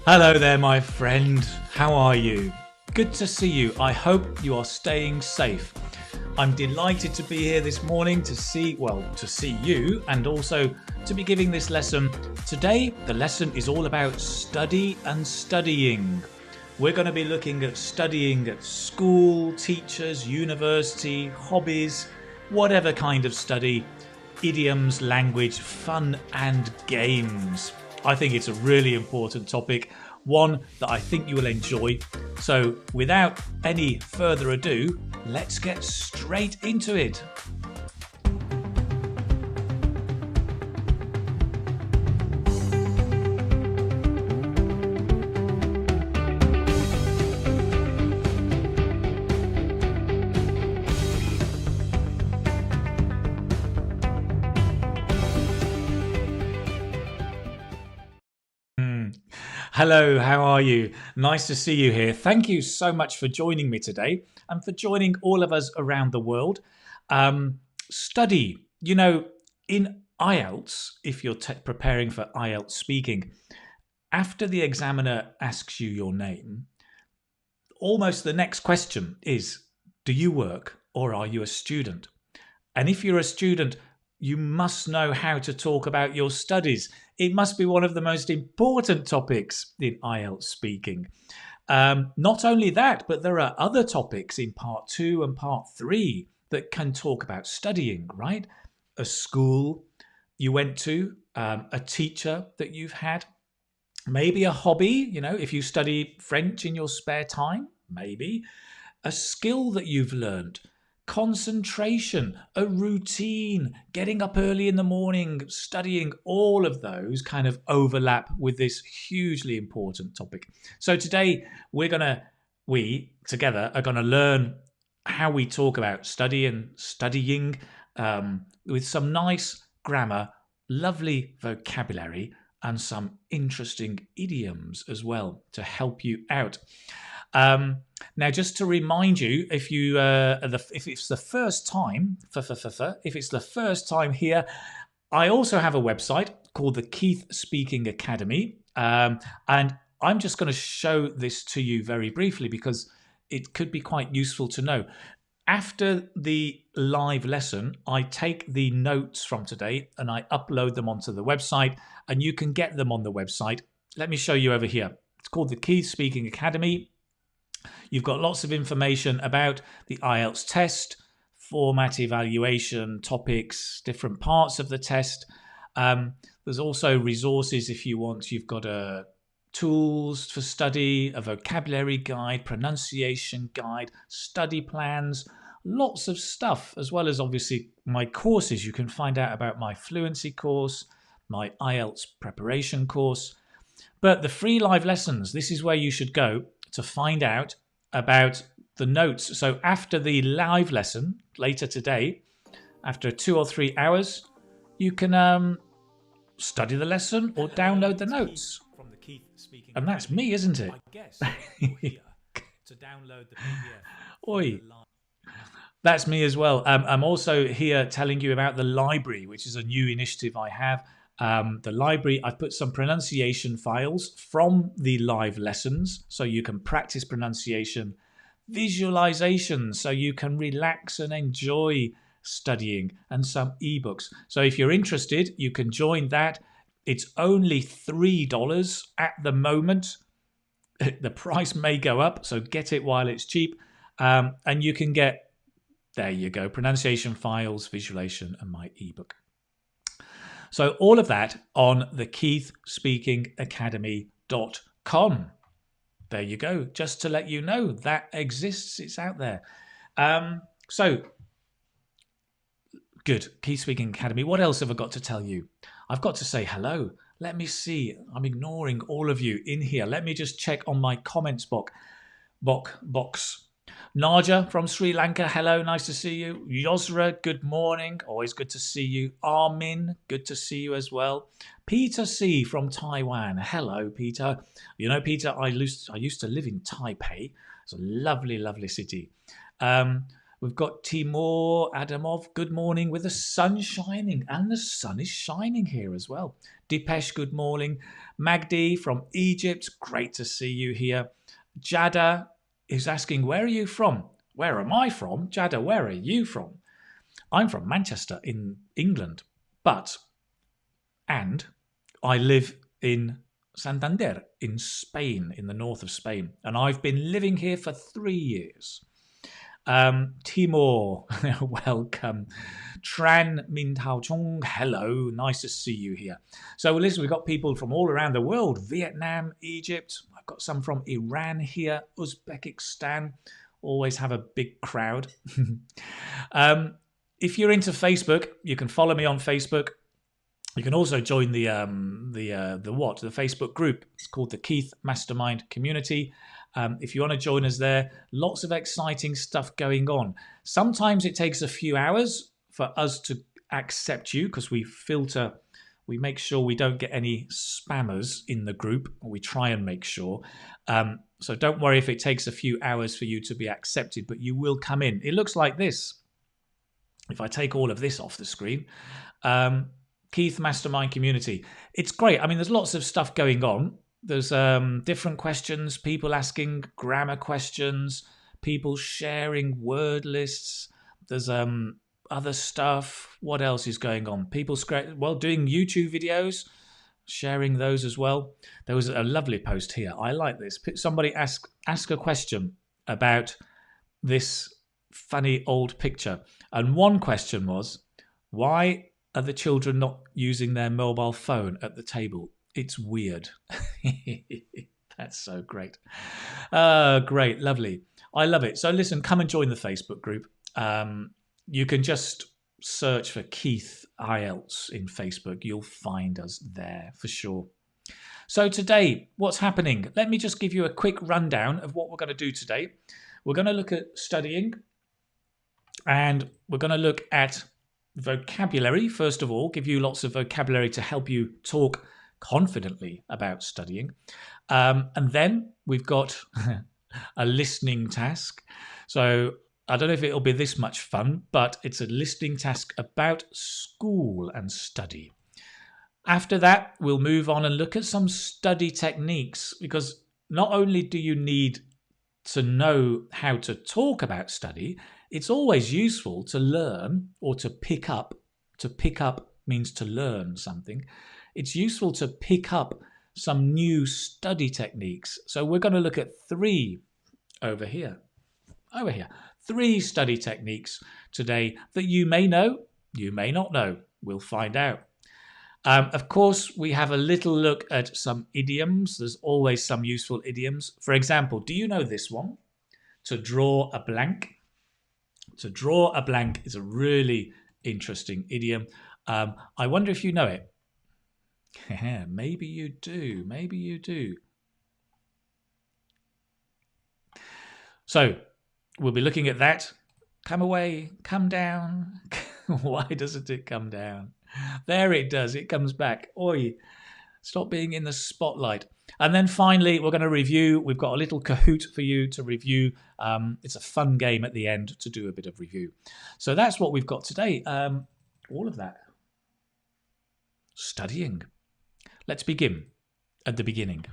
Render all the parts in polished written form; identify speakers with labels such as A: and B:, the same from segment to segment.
A: Hello there, my friend. How are you? Good to see you. I hope you are staying safe. I'm delighted to be here this morning to see you and also to be giving this lesson. Today, the lesson is all about study and studying. We're going to be looking at studying at school, teachers, university, hobbies, whatever kind of study, idioms, language, fun and games. I think it's a really important topic, one that I think you will enjoy. So without any further ado, let's get straight into it. Hello, how are you? Nice to see you here. Thank you so much for joining me today and for joining all of us around the world. Study, in IELTS, if you're preparing for IELTS speaking, after the examiner asks you your name, almost the next question is, do you work or are you a student? And if you're a student, you must know how to talk about your studies. It must be one of the most important topics in IELTS speaking. Not only that, but there are other topics in part 2 and part 3 that can talk about studying, right? A school you went to, a teacher that you've had, maybe a hobby, if you study French in your spare time, maybe a skill that you've learned. Concentration, a routine, getting up early in the morning, studying, all of those kind of overlap with this hugely important topic. So today we together are going to learn how we talk about study and studying with some nice grammar, lovely vocabulary, and some interesting idioms as well to help you out. Now, just to remind you, if it's the first time here, I also have a website called the Keith Speaking Academy, and I'm just going to show this to you very briefly because it could be quite useful to know. After the live lesson, I take the notes from today and I upload them onto the website, and you can get them on the website. Let me show you over here. It's called the Keith Speaking Academy. You've got lots of information about the IELTS test, format evaluation, topics, different parts of the test. There's also resources if you want. You've got tools for study, a vocabulary guide, pronunciation guide, study plans, lots of stuff, as well as obviously my courses. You can find out about my fluency course, my IELTS preparation course. But the free live lessons, this is where you should go to find out about the notes. So after the live lesson later today, after 2 or 3 hours, you can study the lesson or download the notes. And that's me, isn't it? To download the PDF. Oi. That's me as well. I'm also here telling you about the library, which is a new initiative I have. The library, I've put some pronunciation files from the live lessons so you can practice pronunciation, visualization so you can relax and enjoy studying, and some ebooks. So if you're interested, you can join that. It's only $3 at the moment. The price may go up, so get it while it's cheap. And you can get, there you go, pronunciation files, visualization, and my ebook. So all of that on the KeithSpeakingAcademy.com. There you go. Just to let you know that exists. It's out there. So good. Keith Speaking Academy. What else have I got to tell you? I've got to say hello. Let me see. I'm ignoring all of you in here. Let me just check on my comments box. Naja from Sri Lanka, hello, nice to see you. Yosra, good morning, always good to see you. Armin, good to see you as well. Peter C from Taiwan, hello Peter. You know Peter, I used to live in Taipei. It's a lovely, lovely city. We've got Timur Adamov, good morning, with the sun shining. And the sun is shining here as well. Dipesh, good morning. Magdi from Egypt, great to see you here. Jada is asking, where are you from? Where am I from? Jada, where are you from? I'm from Manchester in England, and I live in Santander in Spain, in the north of Spain. And I've been living here for 3 years. Timur, welcome. Tran Min Tao Chung, hello, nice to see you here. So listen, we've got people from all around the world, Vietnam, Egypt, I've got some from Iran here, Uzbekistan, always have a big crowd. If you're into Facebook, you can follow me on Facebook. You can also join the Facebook group. It's called the Keith Mastermind Community. If you want to join us there, lots of exciting stuff going on. Sometimes it takes a few hours for us to accept you because we filter, we make sure we don't get any spammers in the group. We try and make sure. So don't worry if it takes a few hours for you to be accepted, but you will come in. It looks like this. If I take all of this off the screen, Keith Mastermind Community. It's great. I mean, there's lots of stuff going on. There's different questions, people asking grammar questions, people sharing word lists. There's other stuff. What else is going on? People doing YouTube videos, sharing those as well. There was a lovely post here. I like this. Somebody ask a question about this funny old picture. And one question was, why are the children not using their mobile phone at the table? It's weird. That's so great. Great, lovely. I love it. So listen, come and join the Facebook group. You can just search for Keith IELTS in Facebook. You'll find us there for sure. So today, what's happening? Let me just give you a quick rundown of what we're going to do today. We're going to look at studying, and we're going to look at vocabulary, first of all, give you lots of vocabulary to help you talk confidently about studying. And then we've got a listening task. So I don't know if it'll be this much fun, but it's a listening task about school and study. After that, we'll move on and look at some study techniques, because not only do you need to know how to talk about study, it's always useful to learn or to pick up. To pick up means to learn something. It's useful to pick up some new study techniques. So we're going to look at 3 over here. 3 study techniques today that you may know, you may not know. We'll find out. Of course, we have a little look at some idioms. There's always some useful idioms. For example, do you know this one? To draw a blank. To draw a blank is a really interesting idiom. I wonder if you know it. Maybe you do. Maybe you do. So we'll be looking at that. Come away. Come down. Why doesn't it come down? There it does. It comes back. Oi. Stop being in the spotlight. And then finally, we're going to review. We've got a little Kahoot for you to review. It's a fun game at the end to do a bit of review. So that's what we've got today. All of that. Studying. Let's begin at the beginning.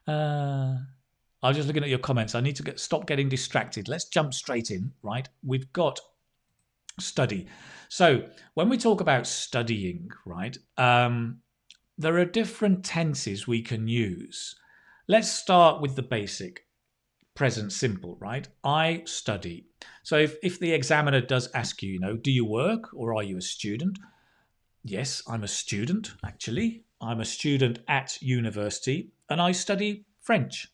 A: I was just looking at your comments. I need to stop getting distracted. Let's jump straight in, right? We've got study. So when we talk about studying, right, there are different tenses we can use. Let's start with the basic present simple, right? I study. So if the examiner does ask you, do you work or are you a student? Yes, I'm a student, actually. I'm a student at university and I study French.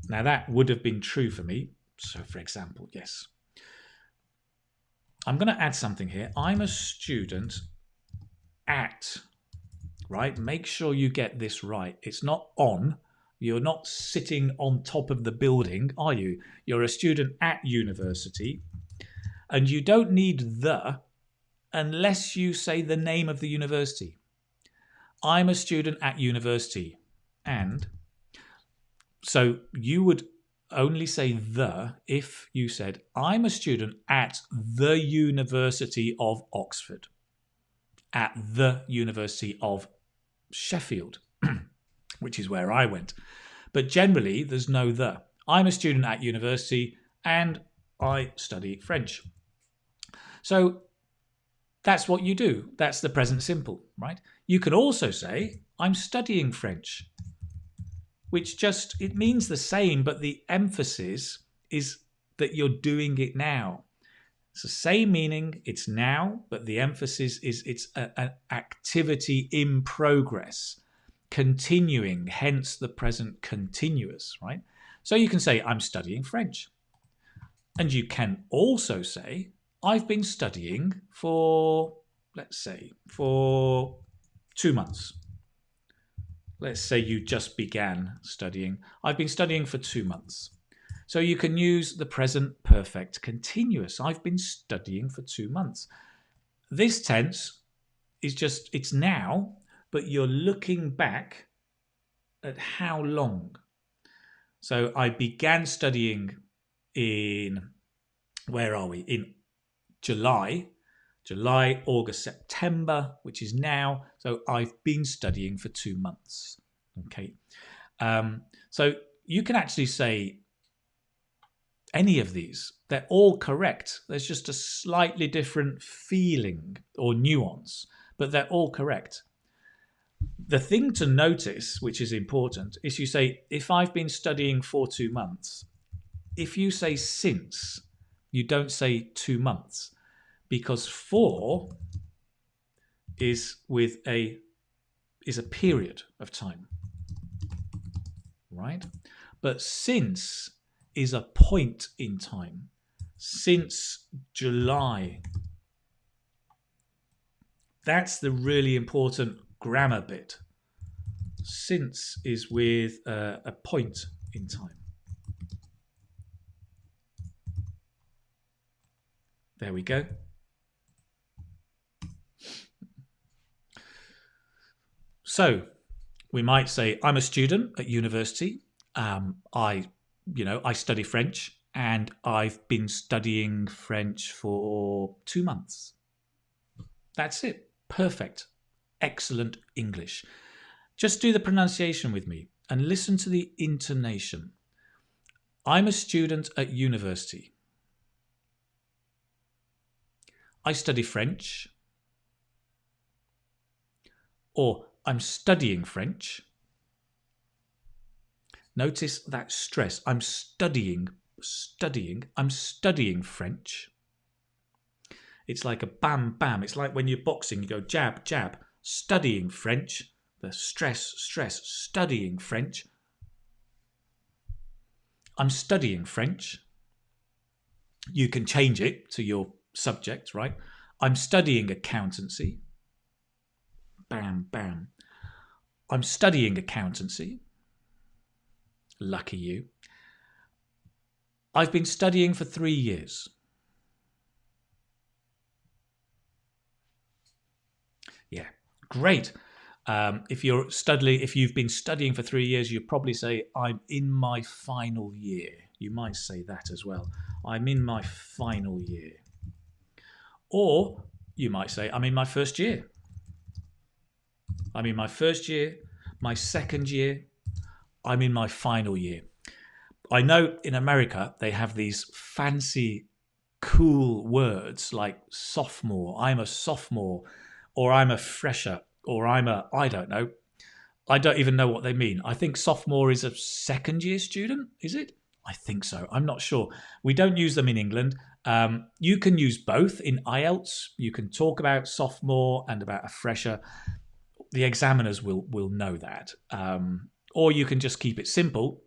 A: Now that would have been true for me. So for example, yes. I'm going to add something here. I'm a student at, right? Make sure you get this right. It's not on. You're not sitting on top of the building, are you? You're a student at university. And you don't need the unless you say the name of the university. I'm a student at university. And so you would only say the if you said, I'm a student at the University of Oxford, at the University of Sheffield, which is where I went. But generally, there's no the. I'm a student at university and I study French. So that's what you do. That's the present simple, right? You can also say, I'm studying French, which just, it means the same, but the emphasis is that you're doing it now. It's the same meaning, it's now, but the emphasis is it's an activity in progress, continuing, hence the present continuous, right? So you can say, I'm studying French. And you can also say, I've been studying for, let's say, for 2 months. Let's say you just began studying. I've been studying for 2 months. So you can use the present perfect continuous. I've been studying for 2 months. This tense is just, it's now, but you're looking back at how long. So I began studying in, where are we? In July, August, September, which is now. So I've been studying for 2 months. Okay. So you can actually say any of these. They're all correct. There's just a slightly different feeling or nuance, but they're all correct. The thing to notice, which is important, is you say, if I've been studying for 2 months, if you say since, you don't say 2 months, because for is a period of time, right? But since is a point in time. Since July. That's the really important grammar bit. Since is with a point in time. There we go. So we might say, I'm a student at university. I study French and I've been studying French for 2 months. That's it. Perfect. Excellent English. Just do the pronunciation with me and listen to the intonation. I'm a student at university. I study French. Or I'm studying French. Notice that stress. I'm studying, I'm studying French. It's like a bam, bam. It's like when you're boxing, you go jab, jab, studying French. The stress, studying French. I'm studying French. You can change it to your subject, right? I'm studying accountancy. Bam, bam. I'm studying accountancy. Lucky you. I've been studying for 3 years. Yeah, great. If you've been studying for 3 years, you probably say, I'm in my final year. You might say that as well. I'm in my final year. Or you might say, I'm in my first year. I'm in my first year, my second year, I'm in my final year. I know in America they have these fancy, cool words like sophomore, I'm a sophomore, or I'm a fresher, or I don't know. I don't even know what they mean. I think sophomore is a second year student, is it? I think so. I'm not sure. We don't use them in England. You can use both in IELTS. You can talk about sophomore and about a fresher. The examiners will know that. Or you can just keep it simple,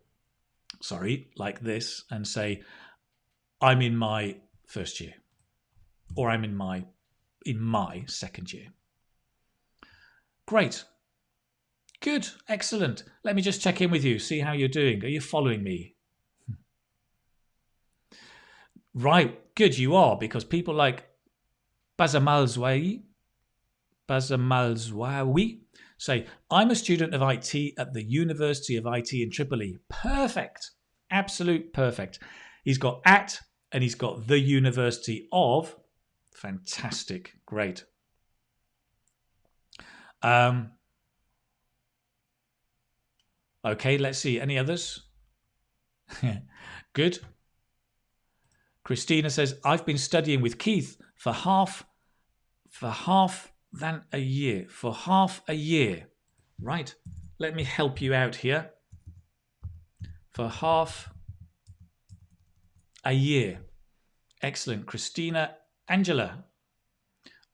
A: like this, and say, I'm in my first year, or I'm in my second year. Great. Good. Excellent. Let me just check in with you, see how you're doing. Are you following me? Right. Good, you are, because people like Bazamalzwawi say, I'm a student of IT at the University of IT in Tripoli. Perfect. Absolute perfect. He's got at and he's got the University of. Fantastic. Great. Okay, let's see. Any others? Good. Christina says, I've been studying with Keith for half than a year. For half a year. Right. Let me help you out here. For half a year. Excellent. Christina. Angela.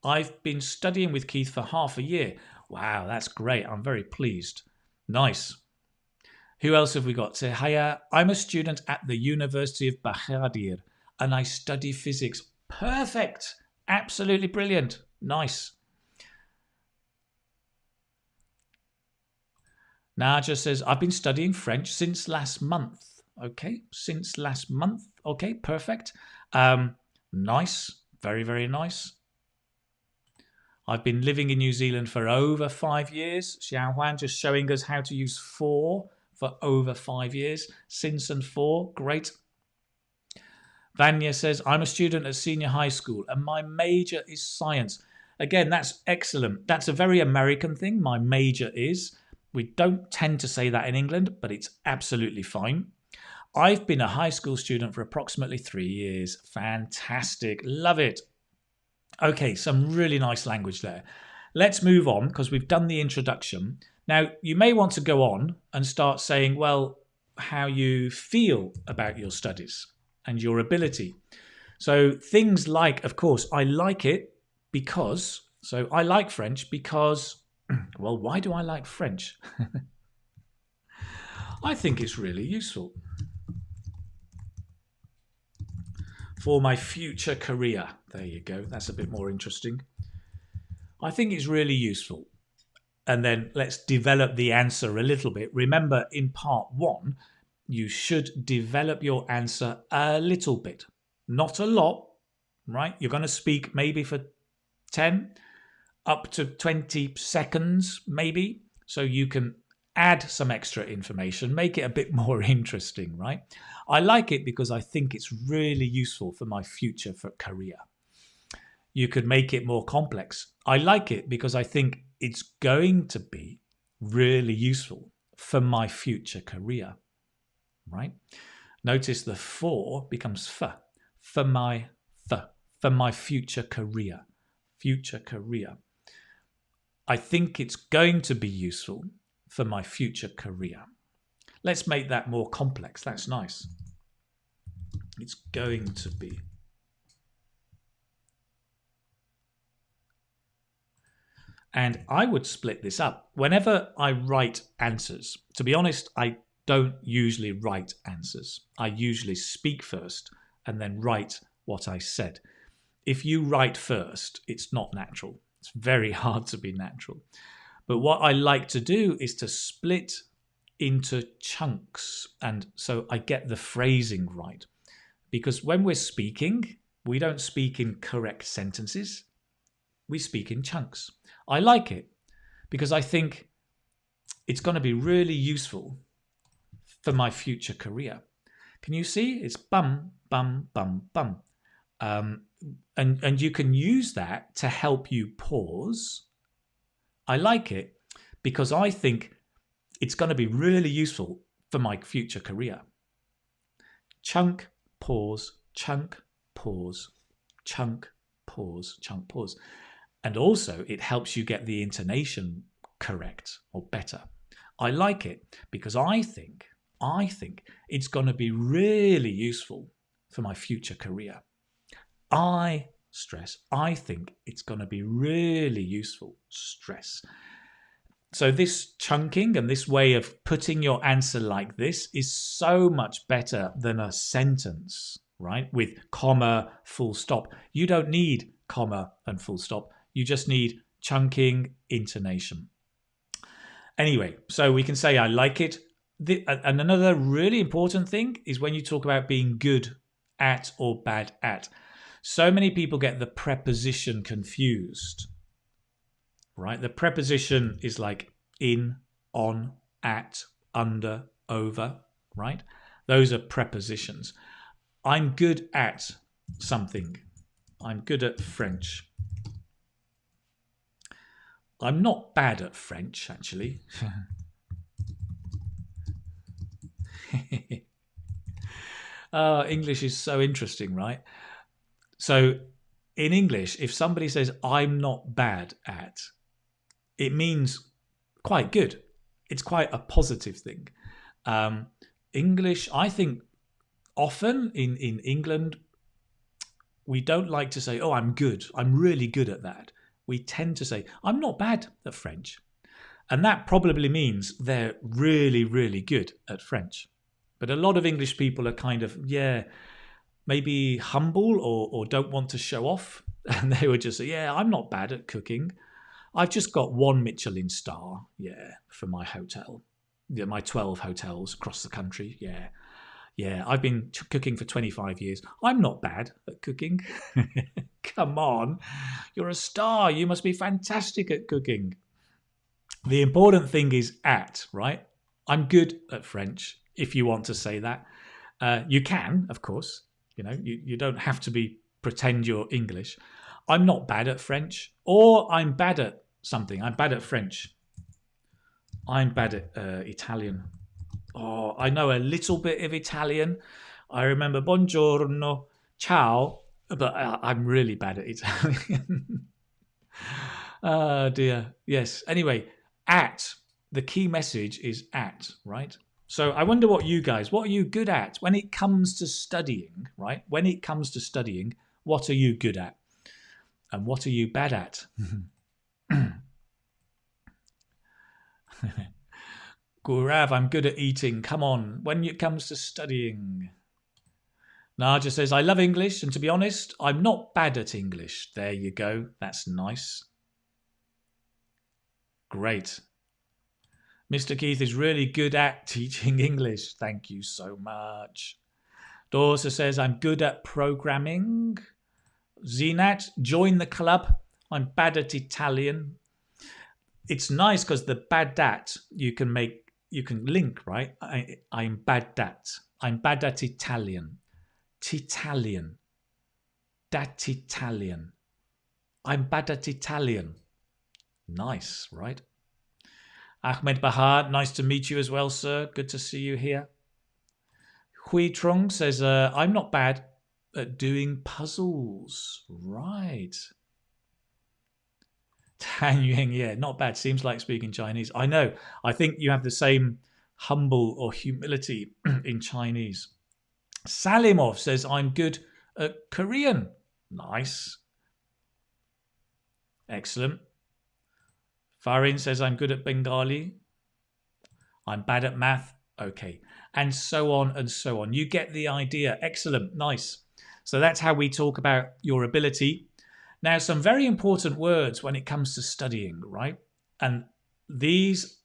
A: I've been studying with Keith for half a year. Wow, that's great. I'm very pleased. Nice. Who else have we got? Sehaya, I'm a student at the University of Bahadir and I study physics. Perfect. Absolutely brilliant. Nice. Naja says, I've been studying French since last month. Okay, since last month. Okay, perfect. Nice. Very, very nice. I've been living in New Zealand for over 5 years. Xiao Huan just showing us how to use for over 5 years. Since and for, great. Vanya says, I'm a student at senior high school and my major is science. Again, that's excellent. That's a very American thing. My major is. We don't tend to say that in England, but it's absolutely fine. I've been a high school student for approximately 3 years. Fantastic. Love it. Okay, some really nice language there. Let's move on because we've done the introduction. Now, you may want to go on and start saying, well, how you feel about your studies and your ability. So things like, of course, I like it because, so I like French because, well, why do I like French? I think it's really useful for my future career. There you go. That's a bit more interesting. I think it's really useful. And then let's develop the answer a little bit. Remember, in part 1, you should develop your answer a little bit. Not a lot, right? You're going to speak maybe for 10 up to 20 seconds, maybe. So you can add some extra information, make it a bit more interesting, right? I like it because I think it's really useful for my future career. You could make it more complex. I like it because I think it's going to be really useful for my future career, right? Notice the for becomes for my future career, future career. I think it's going to be useful for my future career. Let's make that more complex. That's nice. It's going to be. And I would split this up. Whenever I write answers, to be honest, I don't usually write answers. I usually speak first and then write what I said. If you write first, it's not natural. It's very hard to be natural. But what I like to do is to split into chunks. And so I get the phrasing right. Because when we're speaking, we don't speak in correct sentences. We speak in chunks. I like it because I think it's going to be really useful for my future career. Can you see? It's bum, bum, bum, bum. And you can use that to help you pause. I like it because I think it's going to be really useful for my future career. Chunk, pause, chunk, pause, chunk, pause, chunk, pause. And also it helps you get the intonation correct or better. I like it because I think it's going to be really useful for my future career. I think it's going to be really useful. Stress. So this chunking and this way of putting your answer like this is so much better than a sentence, right? With comma, full stop. You don't need comma and full stop. You just need chunking, intonation. Anyway, so we can say I like it. And another really important thing is when you talk about being good at or bad at. So many people get the preposition confused, right? The preposition is like in, on, at, under, over, right? Those are prepositions. I'm good at something. I'm good at French. I'm not bad at French, actually. English is so interesting, right? So in English, if somebody says, I'm not bad at, it means quite good. It's quite a positive thing. English, I think often in England, we don't like to say, oh, I'm good. I'm really good at that. We tend to say, I'm not bad at French. And that probably means they're really, really good at French. But a lot of English people are kind of, maybe humble or don't want to show off. And they would just say, yeah, I'm not bad at cooking. I've just got one Michelin star, for my hotel. Yeah, my 12 hotels across the country, Yeah, I've been cooking for 25 years. I'm not bad at cooking. Come on, you're a star. You must be fantastic at cooking. The important thing is at, right? I'm good at French, if you want to say that. You can, of course. You don't have to pretend you're English. I'm not bad at French, or I'm bad at something. I'm bad at French. I'm bad at Italian. Oh, I know a little bit of Italian. I remember buongiorno, ciao, but I'm really bad at Italian. Oh dear. Yes. Anyway, at. The key message is at, right? So I wonder what are you good at when it comes to studying, right? When it comes to studying, what are you good at? And what are you bad at? Gaurav, I'm good at eating. Come on, when it comes to studying. Naja says, I love English, and to be honest, I'm not bad at English. There you go. That's nice. Great. Mr. Keith is really good at teaching English. Thank you so much. Dorsa says, I'm good at programming. Zinat, join the club. I'm bad at Italian. It's nice because the bad at you can link, right? I'm bad at. I'm bad at Italian. Titalian. Dat Italian. I'm bad at Italian. Nice, right? Ahmed Bahar, nice to meet you as well, sir. Good to see you here. Hui Trung says, I'm not bad at doing puzzles. Right. Tan Yuan, yeah, not bad. Seems like speaking Chinese. I know. I think you have the same humble or humility in Chinese. Salimov says, I'm good at Korean. Nice. Excellent. Farin says, I'm good at Bengali. I'm bad at math. Okay. And so on and so on. You get the idea. Excellent. Nice. So that's how we talk about your ability. Now, some very important words when it comes to studying, right? And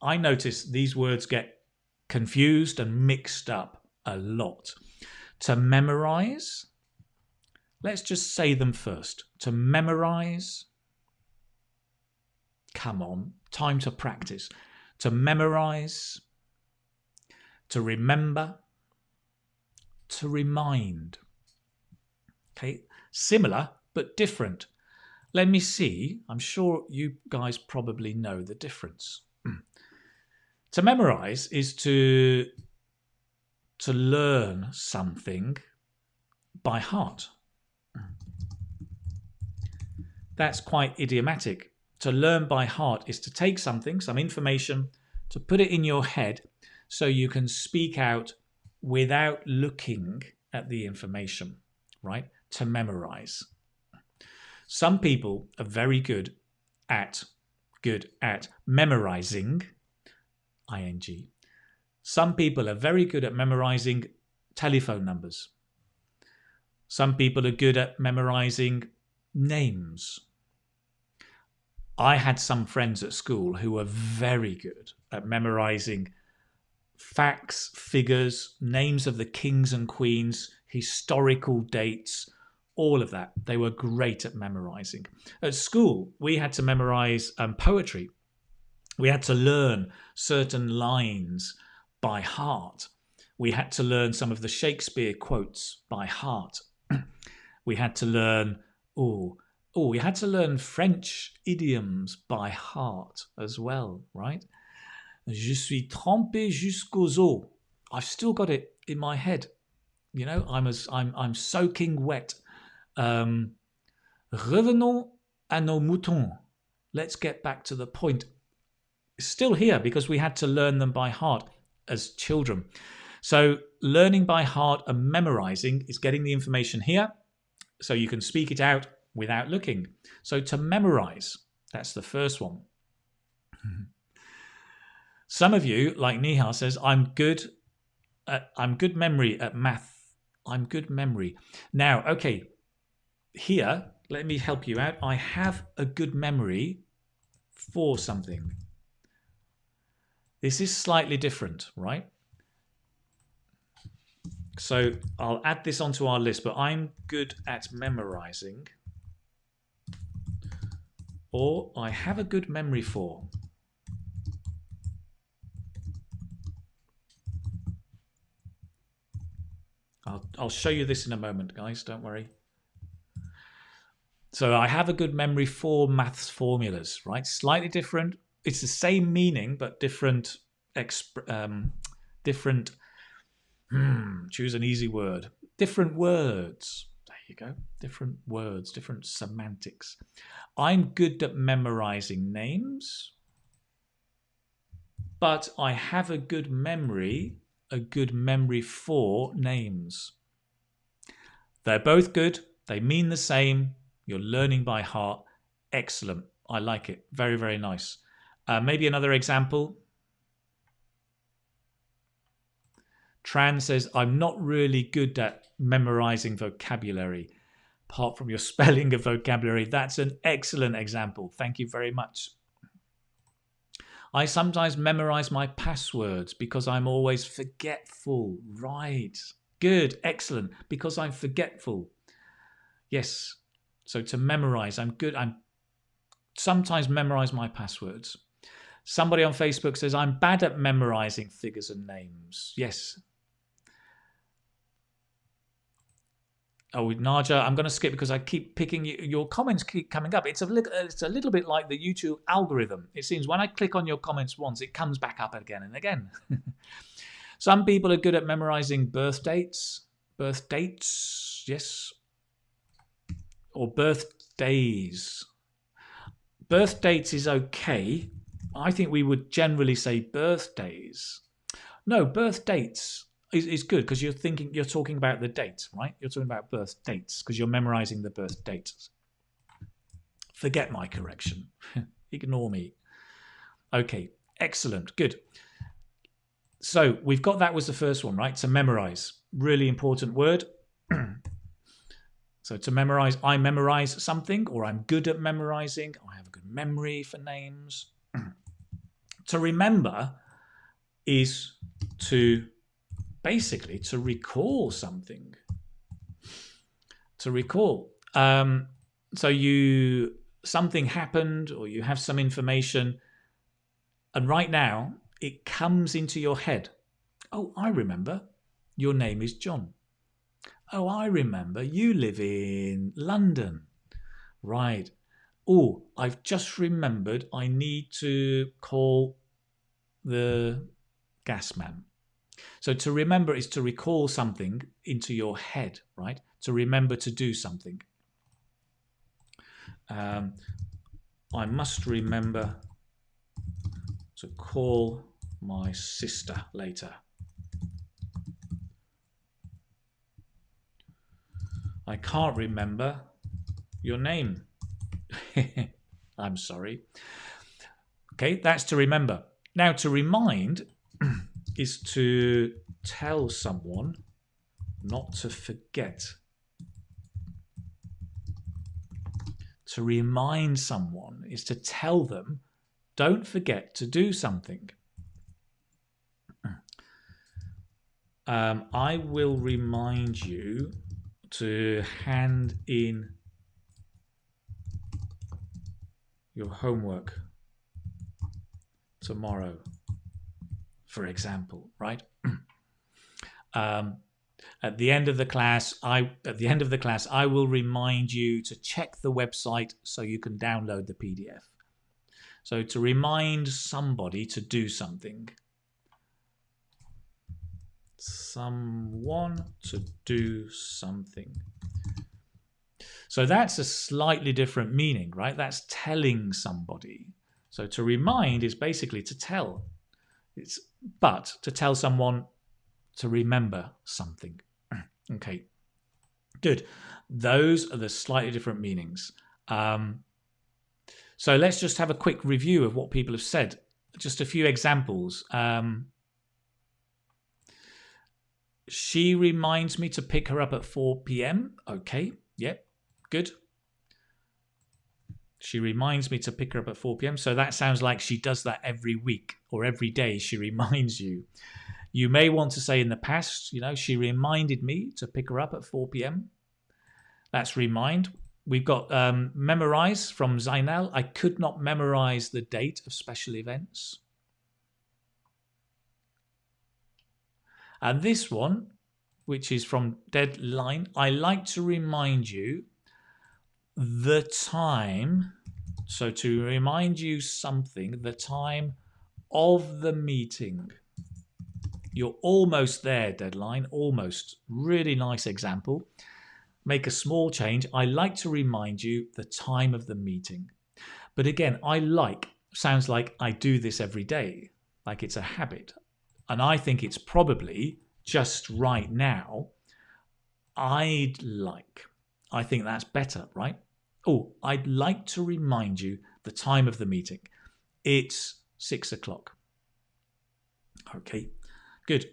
A: I notice these words get confused and mixed up a lot. To memorize, let's just say them first. To memorize, come on, time to practice. To memorize, to remember, to remind. Okay, similar but different. Let me see. I'm sure you guys probably know the difference. To memorize is to learn something by heart. That's quite idiomatic. To learn by heart is to take something, some information, to put it in your head so you can speak out without looking at the information, right? To memorize. Some people are very good at memorizing, ing. Some people are very good at memorizing telephone numbers. Some people are good at memorizing names. I had some friends at school who were very good at memorizing facts, figures, names of the kings and queens, historical dates, all of that. They were great at memorizing. At school, we had to memorize poetry. We had to learn certain lines by heart. We had to learn some of the Shakespeare quotes by heart. We had to learn, we had to learn French idioms by heart as well, right? Je suis trempé jusqu'aux os. I've still got it in my head. You know, I'm soaking wet. Revenons à nos moutons. Let's get back to the point. It's still here because we had to learn them by heart as children. So learning by heart and memorizing is getting the information here so you can speak it out without looking. So to memorize, that's the first one. Some of you, like Nihal says, I'm good memory at math. I'm good memory. Now, okay, here, let me help you out. I have a good memory for something. This is slightly different, right? So I'll add this onto our list, but I'm good at memorizing, or I have a good memory for. I'll show you this in a moment, guys, don't worry. So I have a good memory for maths formulas, right? Slightly different. It's the same meaning, but different, choose an easy word. Different words. There you go. Different words, different semantics. I'm good at memorizing names, but I have a good memory for names. They're both good. They mean the same. You're learning by heart. Excellent. I like it. Very, very nice. Maybe another example. Tran says, I'm not really good at memorizing vocabulary. Apart from your spelling of vocabulary, that's an excellent example. Thank you very much. I sometimes memorize my passwords because I'm always forgetful. Right. Good. Excellent. Because I'm forgetful. Yes. So to memorize, I'm good. I'm sometimes memorize my passwords. Somebody on Facebook says, I'm bad at memorizing figures and names. Yes. Oh, Naja, I'm going to skip because I keep picking your comments keep coming up. It's a little bit like the YouTube algorithm. It seems when I click on your comments once, it comes back up again and again. Some people are good at memorizing birth dates. Birth dates, yes. Or birthdays. Birth dates is okay. I think we would generally say birthdays. No, birth dates is good because you're talking about the date, right? You're talking about birth dates because you're memorizing the birth dates. Forget my correction. Ignore me. Okay, excellent, good. So we've got that was the first one, right? To memorize, really important word. So to memorize, I memorize something, or I'm good at memorizing. I have a good memory for names. To remember is to basically to recall something. To recall. So something happened, or you have some information, and right now it comes into your head. Oh, I remember. Your name is John. Oh, I remember. You live in London. Right. Oh, I've just remembered I need to call the gas man. So to remember is to recall something into your head, right? To remember to do something. I must remember to call my sister later. I can't remember your name. I'm sorry. Okay, that's to remember. Now, to remind is to tell someone not to forget. To remind someone is to tell them, don't forget to do something. I will remind you to hand in your homework tomorrow, for example, right? At the end of the class, I will remind you to check the website so you can download the PDF. So to remind somebody to do something. Someone to do something. So that's a slightly different meaning, right? That's telling somebody. So to remind is basically to tell. But to tell someone to remember something. Okay, good. Those are the slightly different meanings. So let's just have a quick review of what people have said. Just a few examples. She reminds me to pick her up at 4 p.m. Okay, yep, good. She reminds me to pick her up at 4 p.m. So that sounds like she does that every week or every day. She reminds you. You may want to say in the past, she reminded me to pick her up at 4 p.m. That's remind. We've got memorize from Zainal. I could not memorize the date of special events. And this one, which is from Deadline, I like to remind you the time. So to remind you something, the time of the meeting. You're almost there, Deadline, almost. Really nice example. Make a small change. I like to remind you the time of the meeting. But again, sounds like I do this every day, like it's a habit. And I think it's probably just right now. I think that's better, right? Oh, I'd like to remind you the time of the meeting. It's 6 o'clock. Okay, good.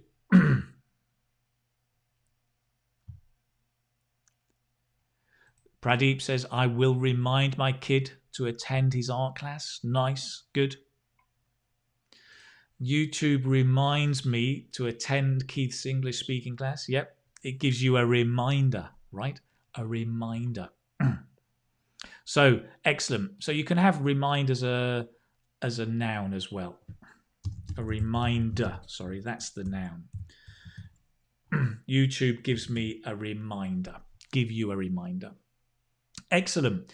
A: Pradeep says, I will remind my kid to attend his art class. Nice, good. YouTube reminds me to attend Keith's English speaking class. Yep, it gives you a reminder, right? A reminder. So, excellent. So you can have remind as a noun as well. A reminder, sorry, that's the noun. YouTube gives me a reminder. Give you a reminder. Excellent.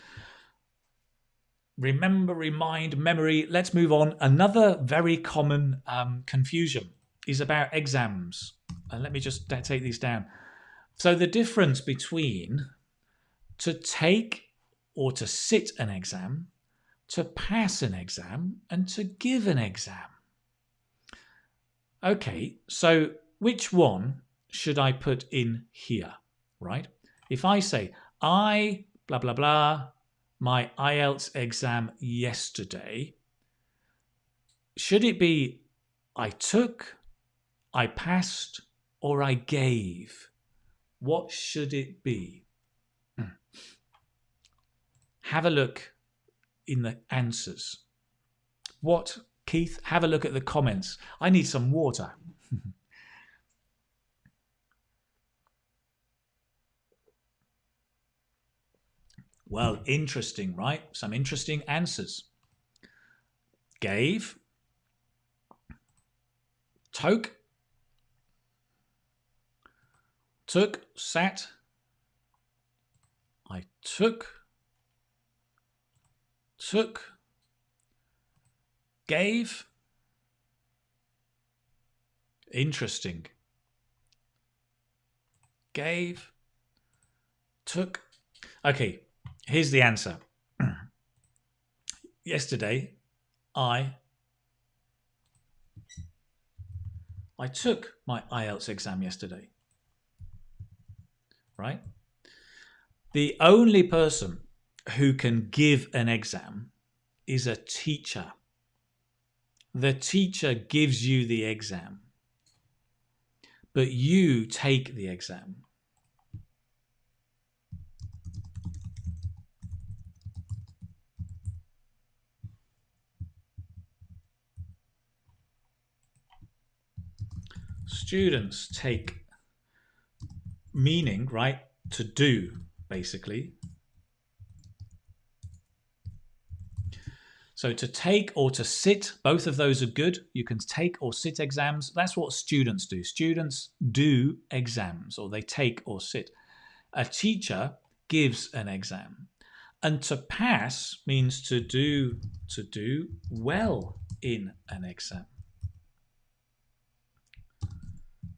A: Remember, remind, memory. Let's move on. Another very common confusion is about exams. And let me just take these down. So the difference between to take or to sit an exam, to pass an exam, and to give an exam. Okay, so which one should I put in here, right? If I say, I, blah, blah, blah, my IELTS exam yesterday, should it be I took, I passed, or I gave? What should it be? Have a look in the answers. What, Keith? Have a look at the comments. I need some water. Well, interesting, right? Some interesting answers. Gave, took, sat, I took, gave. Interesting. Gave, took. Okay, here's the answer. Yesterday, I took my IELTS exam yesterday. Right? The only person who can give an exam is a teacher. The teacher gives you the exam, but you take the exam. Students take, meaning, right, to do, basically. So to take or to sit, both of those are good. You can take or sit exams. That's what students do. Students do exams, or they take or sit. A teacher gives an exam. And to pass means to do well in an exam.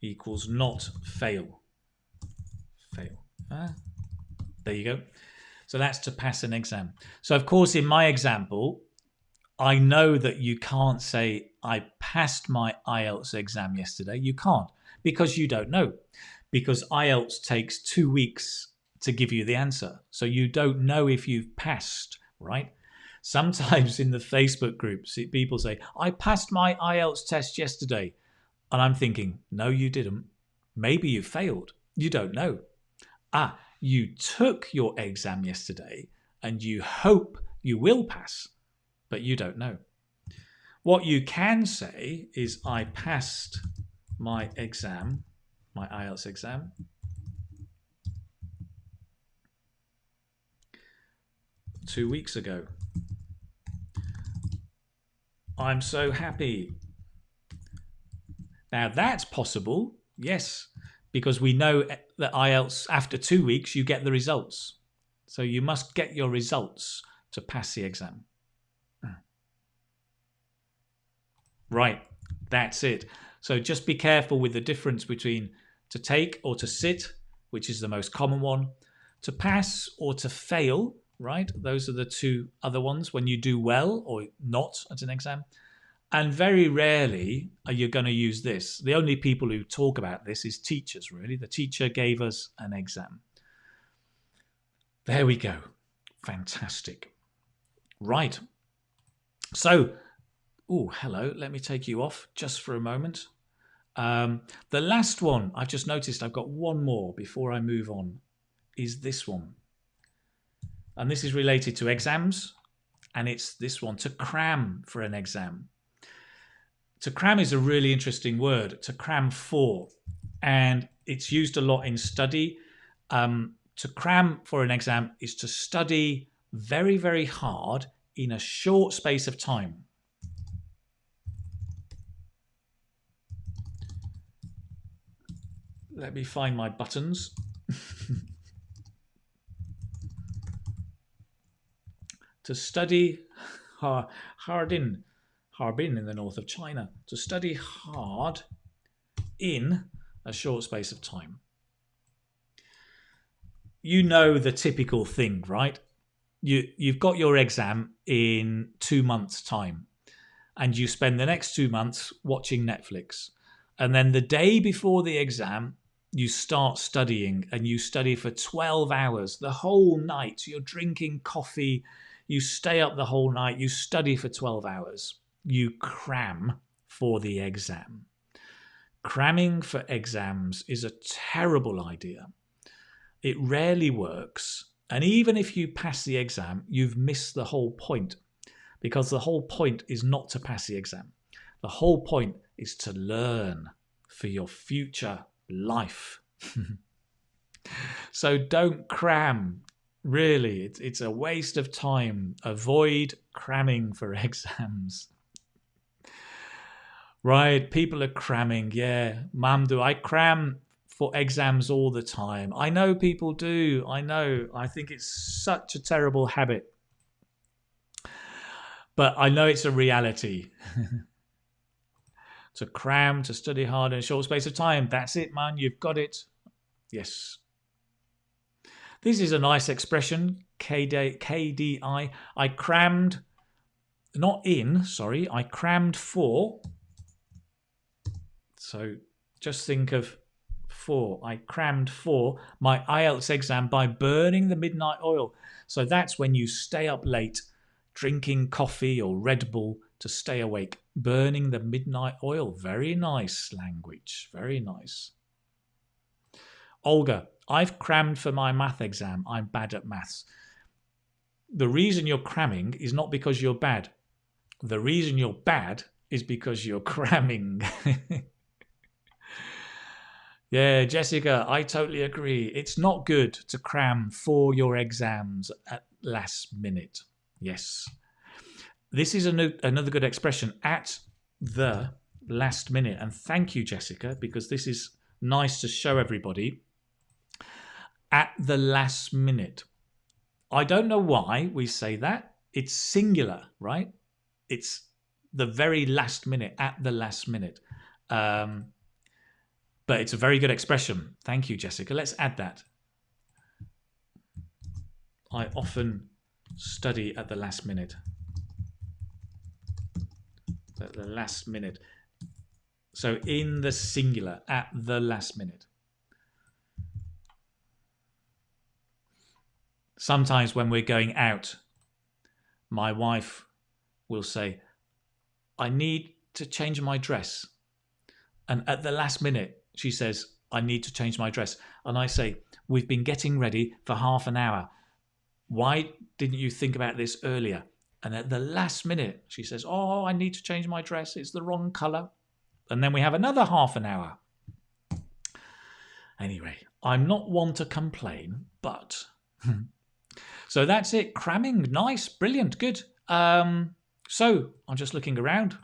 A: Equals not fail. Fail. There you go. So that's to pass an exam. So of course, in my example, I know that you can't say, I passed my IELTS exam yesterday. You can't, because you don't know. Because IELTS takes 2 weeks to give you the answer. So you don't know if you've passed, right? Sometimes in the Facebook groups, people say, I passed my IELTS test yesterday. And I'm thinking, no, you didn't. Maybe you failed. You don't know. You took your exam yesterday and you hope you will pass, but you don't know. What you can say is, I passed my exam, my IELTS exam, 2 weeks ago. I'm so happy. Now that's possible, yes, because we know that IELTS, after 2 weeks, you get the results. So you must get your results to pass the exam. Right, that's it. So just be careful with the difference between to take or to sit, which is the most common one, to pass or to fail, right? Those are the two other ones when you do well or not at an exam. And very rarely are you going to use this. The only people who talk about this is teachers, really. The teacher gave us an exam. There we go. Fantastic. Right. So, hello. Let me take you off just for a moment. The last one, I've just noticed I've got one more before I move on, is this one. And this is related to exams. And it's this one, to cram for an exam. To cram is a really interesting word, to cram for, and it's used a lot in study. To cram for an exam is to study very, very hard in a short space of time. Let me find my buttons. To study Harbin in the north of China. To study hard in a short space of time. You know the typical thing, right? You've got your exam in 2 months' time, and you spend the next 2 months watching Netflix. And then the day before the exam, you start studying, and you study for 12 hours, the whole night. You're drinking coffee, you stay up the whole night, you study for 12 hours. You cram for the exam. Cramming for exams is a terrible idea. It rarely works. And even if you pass the exam, you've missed the whole point, because the whole point is not to pass the exam. The whole point is to learn for your future life. So don't cram. Really, it's a waste of time. Avoid cramming for exams. Right, people are cramming. Yeah, Mum, I cram for exams all the time. I know people do. I know. I think it's such a terrible habit. But I know it's a reality. To cram, to study hard in a short space of time. That's it, man. You've got it. Yes. This is a nice expression. KDI. I crammed, I crammed for. So just think of for. I crammed for my IELTS exam by burning the midnight oil. So that's when you stay up late drinking coffee or Red Bull to stay awake. Burning the midnight oil. Very nice language. Very nice. Olga, I've crammed for my math exam. I'm bad at maths. The reason you're cramming is not because you're bad. The reason you're bad is because you're cramming. Yeah, Jessica, I totally agree. It's not good to cram for your exams at last minute. Yes. This is another good expression, at the last minute. And thank you, Jessica, because this is nice to show everybody. At the last minute. I don't know why we say that. It's singular, right? It's the very last minute, at the last minute. But it's a very good expression. Thank you, Jessica. Let's add that. I often study at the last minute. At the last minute. So in the singular, at the last minute. Sometimes when we're going out, my wife will say, I need to change my dress. And at the last minute, she says, I need to change my dress. And I say, we've been getting ready for half an hour. Why didn't you think about this earlier? And at the last minute, she says, oh, I need to change my dress. It's the wrong colour. And then we have another half an hour. Anyway, I'm not one to complain, but... So that's it. Cramming. Nice. Brilliant. Good. So I'm just looking around.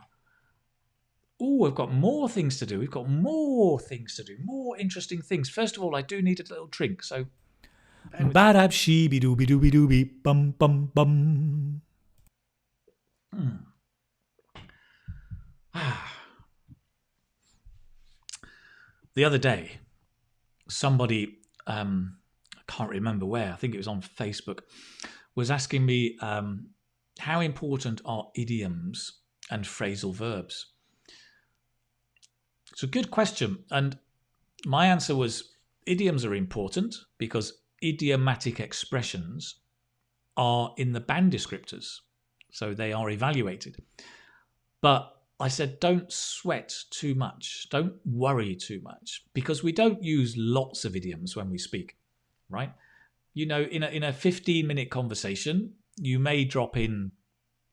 A: Oh, we've got more things to do. We've got more things to do. More interesting things. First of all, I do need a little drink. So... Badab sheeby dooby dooby dooby bum bum bum. The other day, somebody, I can't remember where, I think it was on Facebook, was asking me how important are idioms and phrasal verbs? It's a good question. And my answer was idioms are important because idiomatic expressions are in the band descriptors. So they are evaluated. But I said, don't sweat too much. Don't worry too much because we don't use lots of idioms when we speak, right? You know, in a 15-minute conversation, you may drop in,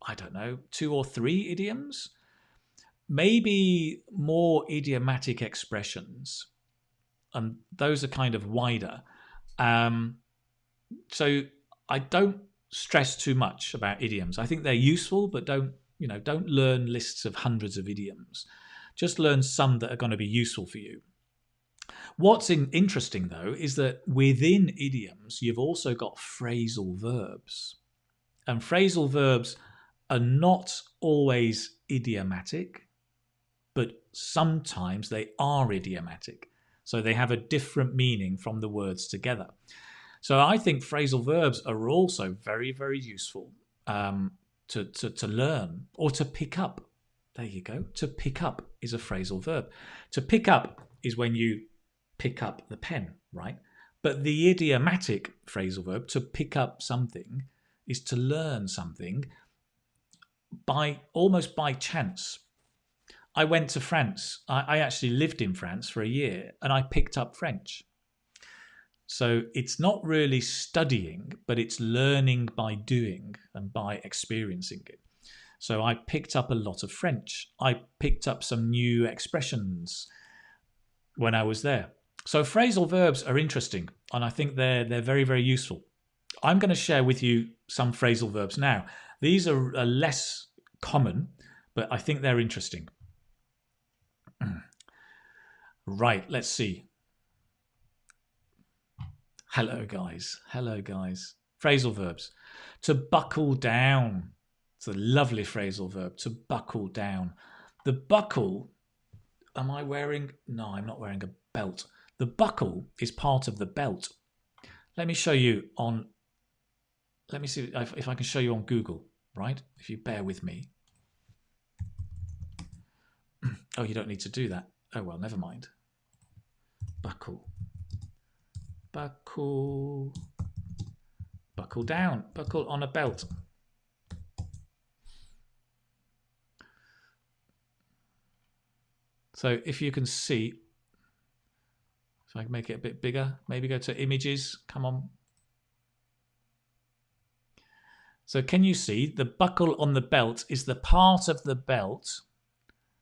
A: I don't know, 2 or 3 idioms, maybe more idiomatic expressions. And those are kind of wider. So I don't stress too much about idioms. I think they're useful, but don't learn lists of hundreds of idioms. Just learn some that are going to be useful for you. What's interesting, though, is that within idioms, you've also got phrasal verbs. And phrasal verbs are not always idiomatic, but sometimes they are idiomatic. So they have a different meaning from the words together. So I think phrasal verbs are also very, very useful to learn or to pick up. There you go. To pick up is a phrasal verb. To pick up is when you pick up the pen, right? But the idiomatic phrasal verb, to pick up something, is to learn something almost by chance. I went to France. I actually lived in France for a year and I picked up French. So it's not really studying, but it's learning by doing and by experiencing it. So I picked up a lot of French. I picked up some new expressions when I was there. So phrasal verbs are interesting, and I think they're very, very useful. I'm going to share with you some phrasal verbs now. These are less common, but I think they're interesting. Right, let's see. Hello, guys. Hello, guys. Phrasal verbs. To buckle down. It's a lovely phrasal verb, to buckle down. The buckle, am I wearing? No, I'm not wearing a belt. The buckle is part of the belt. Let me show you on, let me see if I can show you on Google, right? If you bear with me. Oh, you don't need to do that. Oh, well, never mind. Buckle. Buckle. Buckle down. Buckle on a belt. So if you can see, if I can make it a bit bigger, maybe go to images. Come on. So can you see the buckle on the belt is the part of the belt.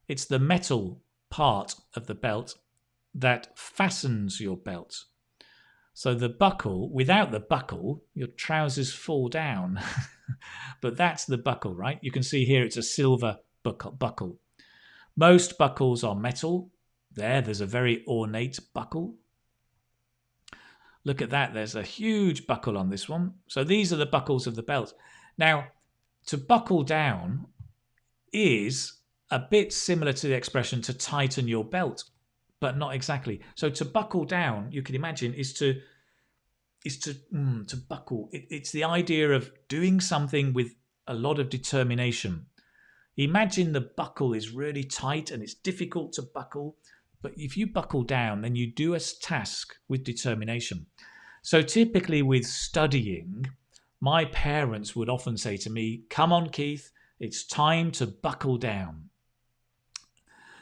A: It's the metal part of the belt that fastens your belt. So the buckle, without the buckle, your trousers fall down. But that's the buckle, right? You can see here it's a silver buckle. Most buckles are metal. There's a very ornate buckle. Look at that. There's a huge buckle on this one. So these are the buckles of the belt. Now, to buckle down is a bit similar to the expression to tighten your belt, but not exactly. So to buckle down, you can imagine, is to buckle. It's the idea of doing something with a lot of determination. Imagine the buckle is really tight and it's difficult to buckle, but if you buckle down, then you do a task with determination. So typically with studying, my parents would often say to me, "Come on, Keith, it's time to buckle down."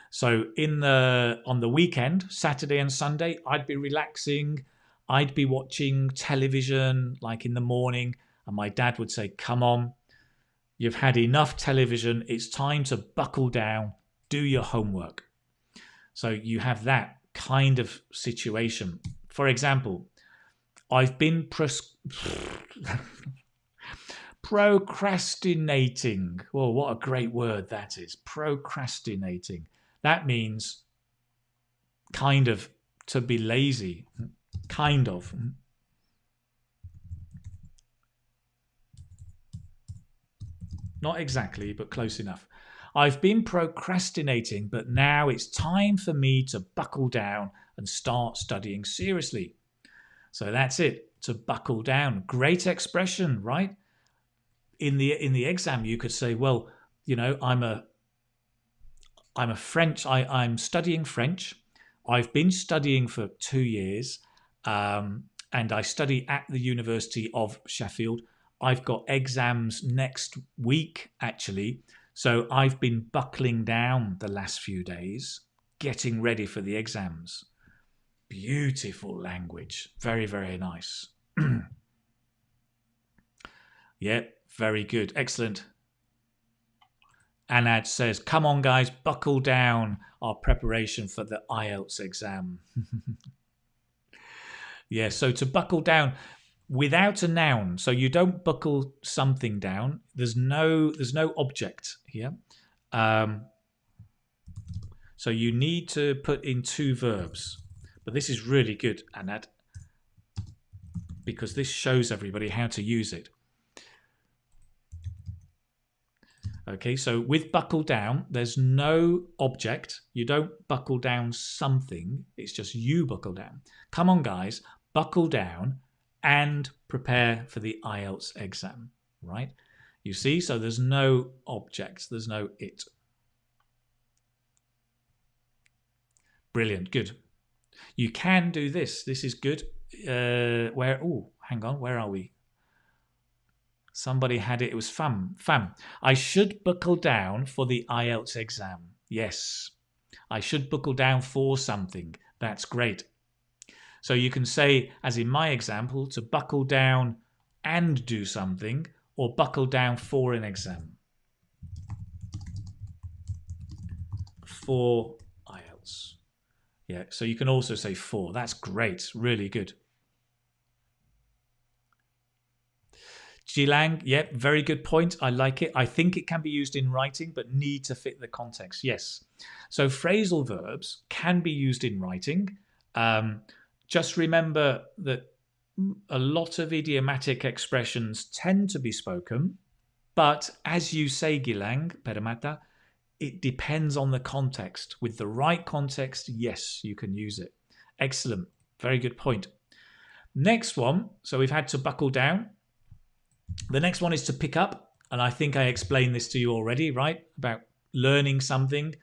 A: So on the weekend, Saturday and Sunday, I'd be relaxing. I'd be watching television like in the morning, and my dad would say, "Come on, you've had enough television. It's time to buckle down, do your homework." So you have that kind of situation. For example, I've been procrastinating. Oh, what a great word that is. Procrastinating. That means kind of to be lazy. Kind of. Not exactly, but close enough. I've been procrastinating, but now it's time for me to buckle down and start studying seriously. So that's it, to buckle down. Great expression, right? In the exam, you could say, well, I'm studying French. I've been studying for 2 years, and I study at the University of Sheffield. I've got exams next week, actually. So I've been buckling down the last few days, getting ready for the exams. Beautiful language. Very, very nice. Yeah, very good. Excellent. Anad says, "Come on, guys, buckle down our preparation for the IELTS exam." Yeah, so to buckle down without a noun, so you don't buckle something down. There's no object here. So you need to put in 2 verbs. But this is really good, Anad, because this shows everybody how to use it. Okay, so with buckle down, there's no object. You don't buckle down something. It's just you buckle down. Come on, guys, buckle down and prepare for the IELTS exam, right? You see, so there's no object. There's no it. Brilliant, good. You can do this. This is good. Hang on, where are we? Somebody had it. It was fam. I should buckle down for the IELTS exam. Yes. I should buckle down for something. That's great. So you can say, as in my example, to buckle down and do something, or buckle down for an exam. For IELTS. Yeah, so you can also say for. That's great. Really good. Jilang, yep, very good point. I like it. I think it can be used in writing, but need to fit the context. Yes. So phrasal verbs can be used in writing. Just remember that a lot of idiomatic expressions tend to be spoken, but as you say, Gilang, Peramata, it depends on the context. With the right context, yes, you can use it. Excellent. Very good point. Next one. So we've had to buckle down. The next one is to pick up. And I think I explained this to you already, right? About learning something,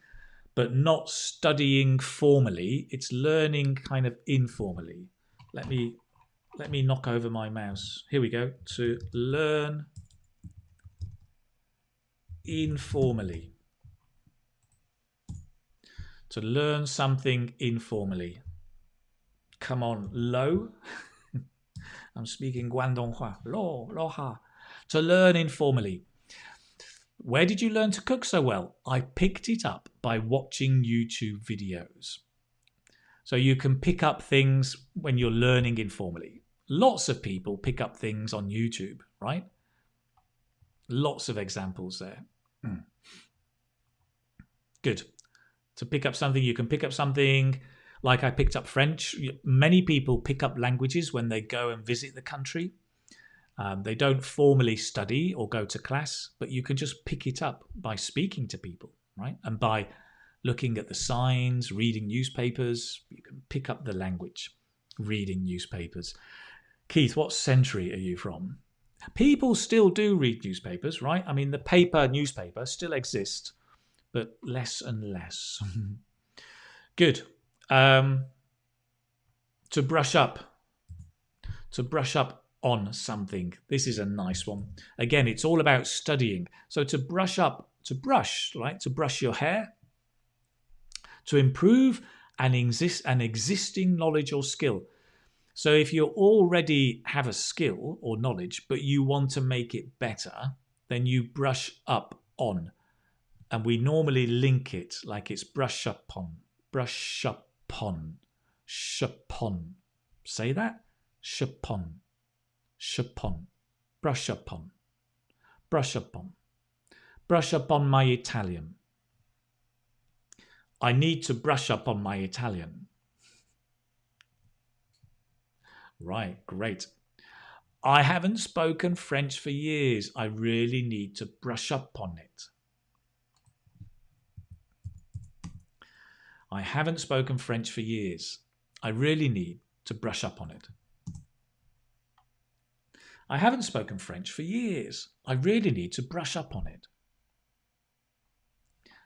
A: but not studying formally. It's learning kind of informally. Let me knock over my mouse. Here we go. To learn informally. To learn something informally. Come on, lo. I'm speaking Guangdonghua. Lo, lo ha. To learn informally. Where did you learn to cook so well? I picked it up by watching YouTube videos. So you can pick up things when you're learning informally. Lots of people pick up things on YouTube, right? Lots of examples there. Good. To pick up something, you can pick up something like I picked up French. Many people pick up languages when they go and visit the country. They don't formally study or go to class, but you can just pick it up by speaking to people, right? And by looking at the signs, reading newspapers, you can pick up the language, reading newspapers. Keith, what century are you from? People still do read newspapers, right? I mean, the paper newspaper still exists, but less and less. Good. To brush up. To brush up on something. This is a nice one. Again, it's all about studying. So to brush up, to brush, right? To brush your hair. To improve an existing knowledge or skill. So if you already have a skill or knowledge, but you want to make it better, then you brush up on. And we normally link it like it's brush up on, brush up on, shapon. Say that? Shapon, shapon, brush up on, brush up on, brush up on my Italian. I need to brush up on my Italian. Right, great. I haven't spoken French for years. I really need to brush up on it. I haven't spoken French for years. I really need to brush up on it. I haven't spoken French for years. I really need to brush up on it.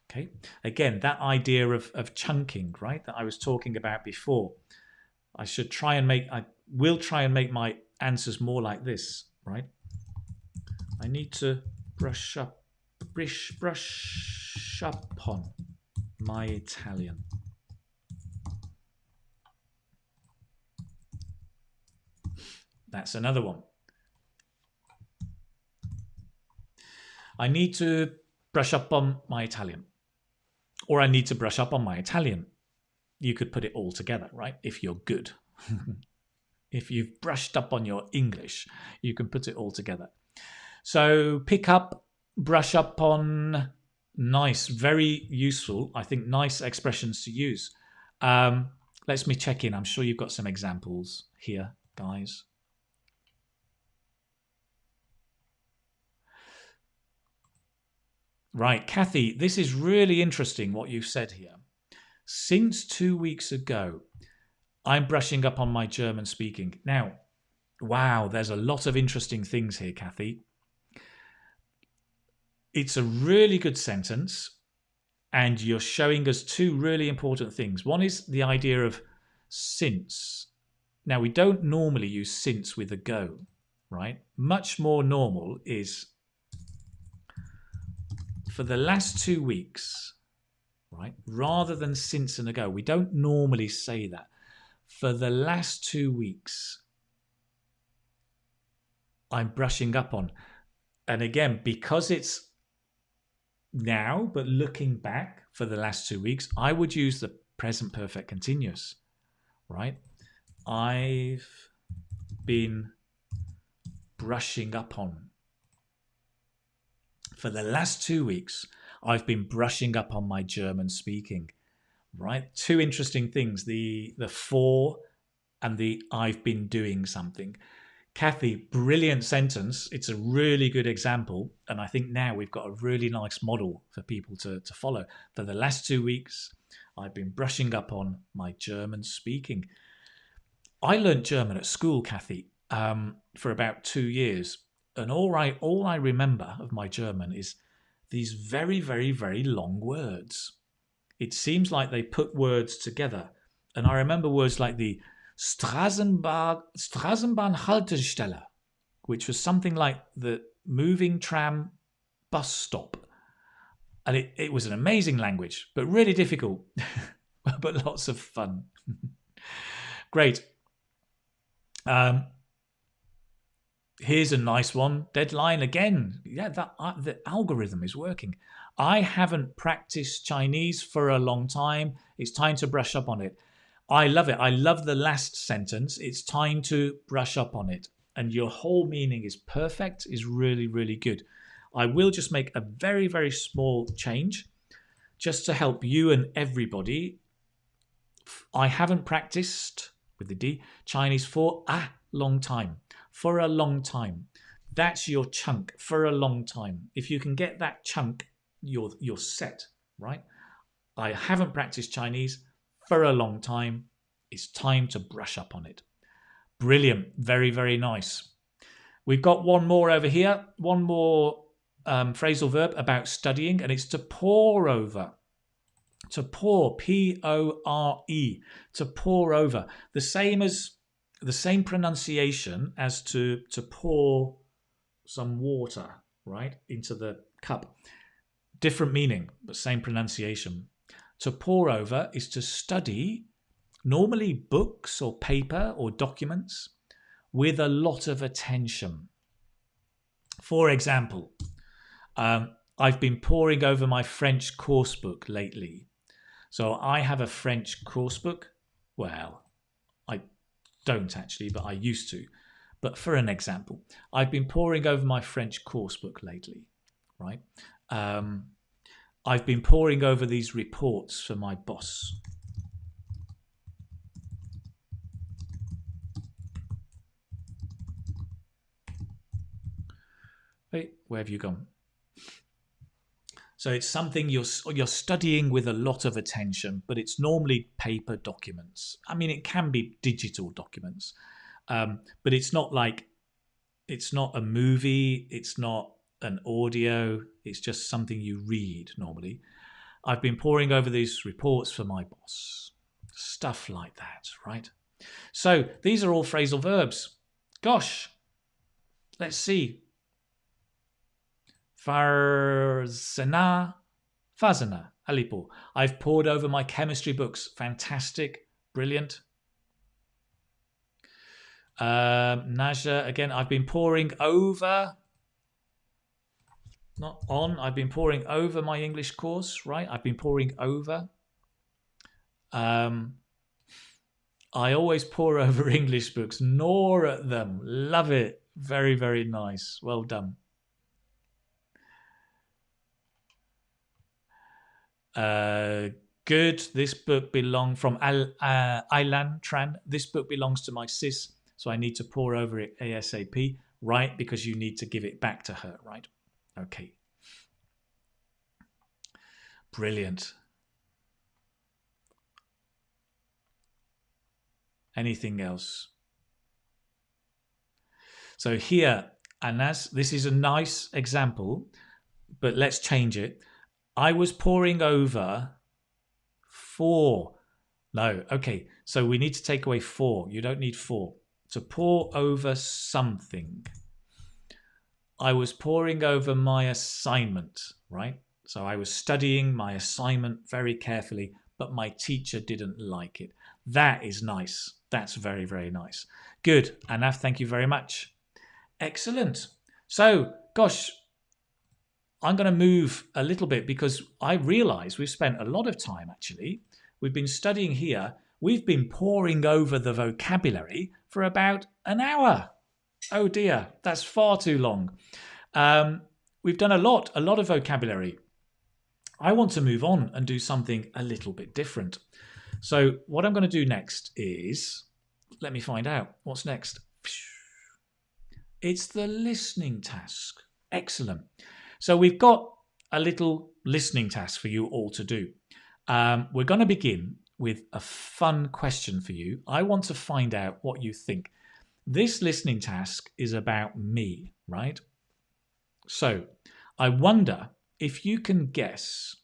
A: Okay, again, that idea of chunking, right, that I was talking about before. I will try and make my answers more like this, right? I need to brush up on my Italian. That's another one. I need to brush up on my Italian. Or I need to brush up on my Italian. You could put it all together, right? If you're good. If you've brushed up on your English, you can put it all together. So pick up, brush up on, nice, very useful. I think nice expressions to use. Let's me check in. I'm sure you've got some examples here, guys. Right, Kathy, this is really interesting what you've said here. Since 2 weeks ago, I'm brushing up on my German speaking. Now, wow, there's a lot of interesting things here, Kathy. It's a really good sentence, and you're showing us two really important things. One is the idea of since. Now, we don't normally use since with a go, right? Much more normal is for the last 2 weeks, right? Rather than since and ago. We don't normally say that. For the last 2 weeks, I'm brushing up on. And again, because it's now, but looking back for the last 2 weeks, I would use the present perfect continuous, right? I've been brushing up on. For the last 2 weeks, I've been brushing up on my German speaking, right? Two interesting things, the for and the I've been doing something. Kathy, brilliant sentence. It's a really good example. And I think now we've got a really nice model for people to follow. For the last 2 weeks, I've been brushing up on my German speaking. I learned German at school, Kathy, for about 2 years. And all I remember of my German is these very, very, very long words. It seems like they put words together. And I remember words like the Straßenbahnhaltestelle, which was something like the moving tram bus stop. And it was an amazing language, but really difficult, but lots of fun. Great. Here's a nice one. Deadline again. Yeah, the algorithm is working. I haven't practiced Chinese for a long time. It's time to brush up on it. I love it. I love the last sentence. It's time to brush up on it. And your whole meaning is perfect, is really, really good. I will just make a very, very small change just to help you and everybody. I haven't practiced with the D Chinese for a long time. For a long time. That's your chunk for a long time. If you can get that chunk, you're set, right? I haven't practiced Chinese for a long time. It's time to brush up on it. Brilliant. Very, very nice. We've got one more over here. One more phrasal verb about studying, and it's to pore over. To pour, P-O-R-E, to pour over. The same pronunciation as to pour some water, right, into the cup. Different meaning, but same pronunciation. To pore over is to study, normally books or paper or documents, with a lot of attention. For example, I've been poring over my French course book lately. So I have a French course book. Well, I don't actually, but I used to. But for an example, I've been poring over my French course book lately, right? I've been poring over these reports for my boss. Hey, where have you gone? So it's something you're studying with a lot of attention, but it's normally paper documents. I mean, it can be digital documents, but it's not a movie, it's not an audio, it's just something you read normally. I've been poring over these reports for my boss. Stuff like that, right? So these are all phrasal verbs. Gosh, let's see. Farzana, Fazana, Alipo. I've pored over my chemistry books. Fantastic, brilliant. Naja, again, I've been poring over, not on, I've been poring over my English course, right? I've been poring over. I always pore over English books, gnaw at them. Love it. Very, very nice. Well done. Good. This book belongs from Ailan Tran. This book belongs to my sis, so I need to pore over it ASAP, right? Because you need to give it back to her, right? Okay. Brilliant. Anything else? So here, Anas, this is a nice example, but let's change it. I was poring over for. No, okay. So we need to take away for. You don't need for. To pore over something. I was poring over my assignment, right? So I was studying my assignment very carefully, but my teacher didn't like it. That is nice. That's very, very nice. Good. Anaf, thank you very much. Excellent. So, gosh, I'm going to move a little bit because I realize we've spent a lot of time actually. We've been studying here. We've been poring over the vocabulary for about an hour. Oh dear, that's far too long. We've done a lot of vocabulary. I want to move on and do something a little bit different. So what I'm going to do next is, let me find out what's next. It's the listening task. Excellent. So we've got a little listening task for you all to do. We're going to begin with a fun question for you. I want to find out what you think. This listening task is about me, right? So I wonder if you can guess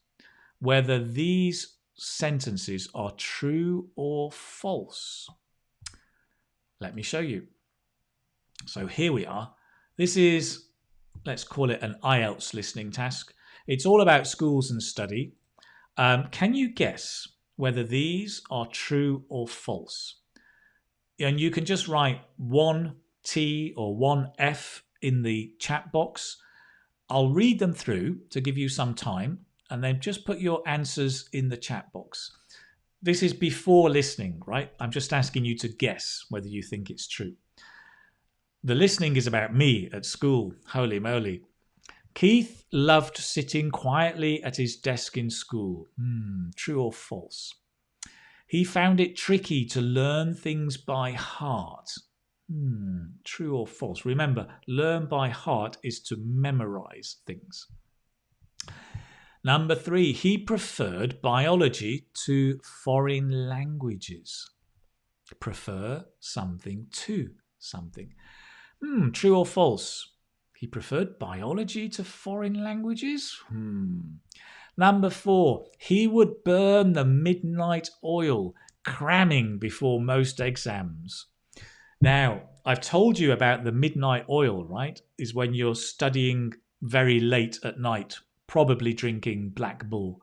A: whether these sentences are true or false. Let me show you. So here we are. This is, let's call it an IELTS listening task. It's all about schools and study. Can you guess whether these are true or false? And you can just write 1T or 1F in the chat box. I'll read them through to give you some time, and then just put your answers in the chat box. This is before listening, right? I'm just asking you to guess whether you think it's true. The listening is about me at school. Holy moly. Keith loved sitting quietly at his desk in school. True or false? He found it tricky to learn things by heart. True or false? Remember, learn by heart is to memorize things. Number 3, he preferred biology to foreign languages. Prefer something to something. True or false? He preferred biology to foreign languages? Number 4, he would burn the midnight oil, cramming before most exams. Now, I've told you about the midnight oil, right? Is when you're studying very late at night, probably drinking Black Bull.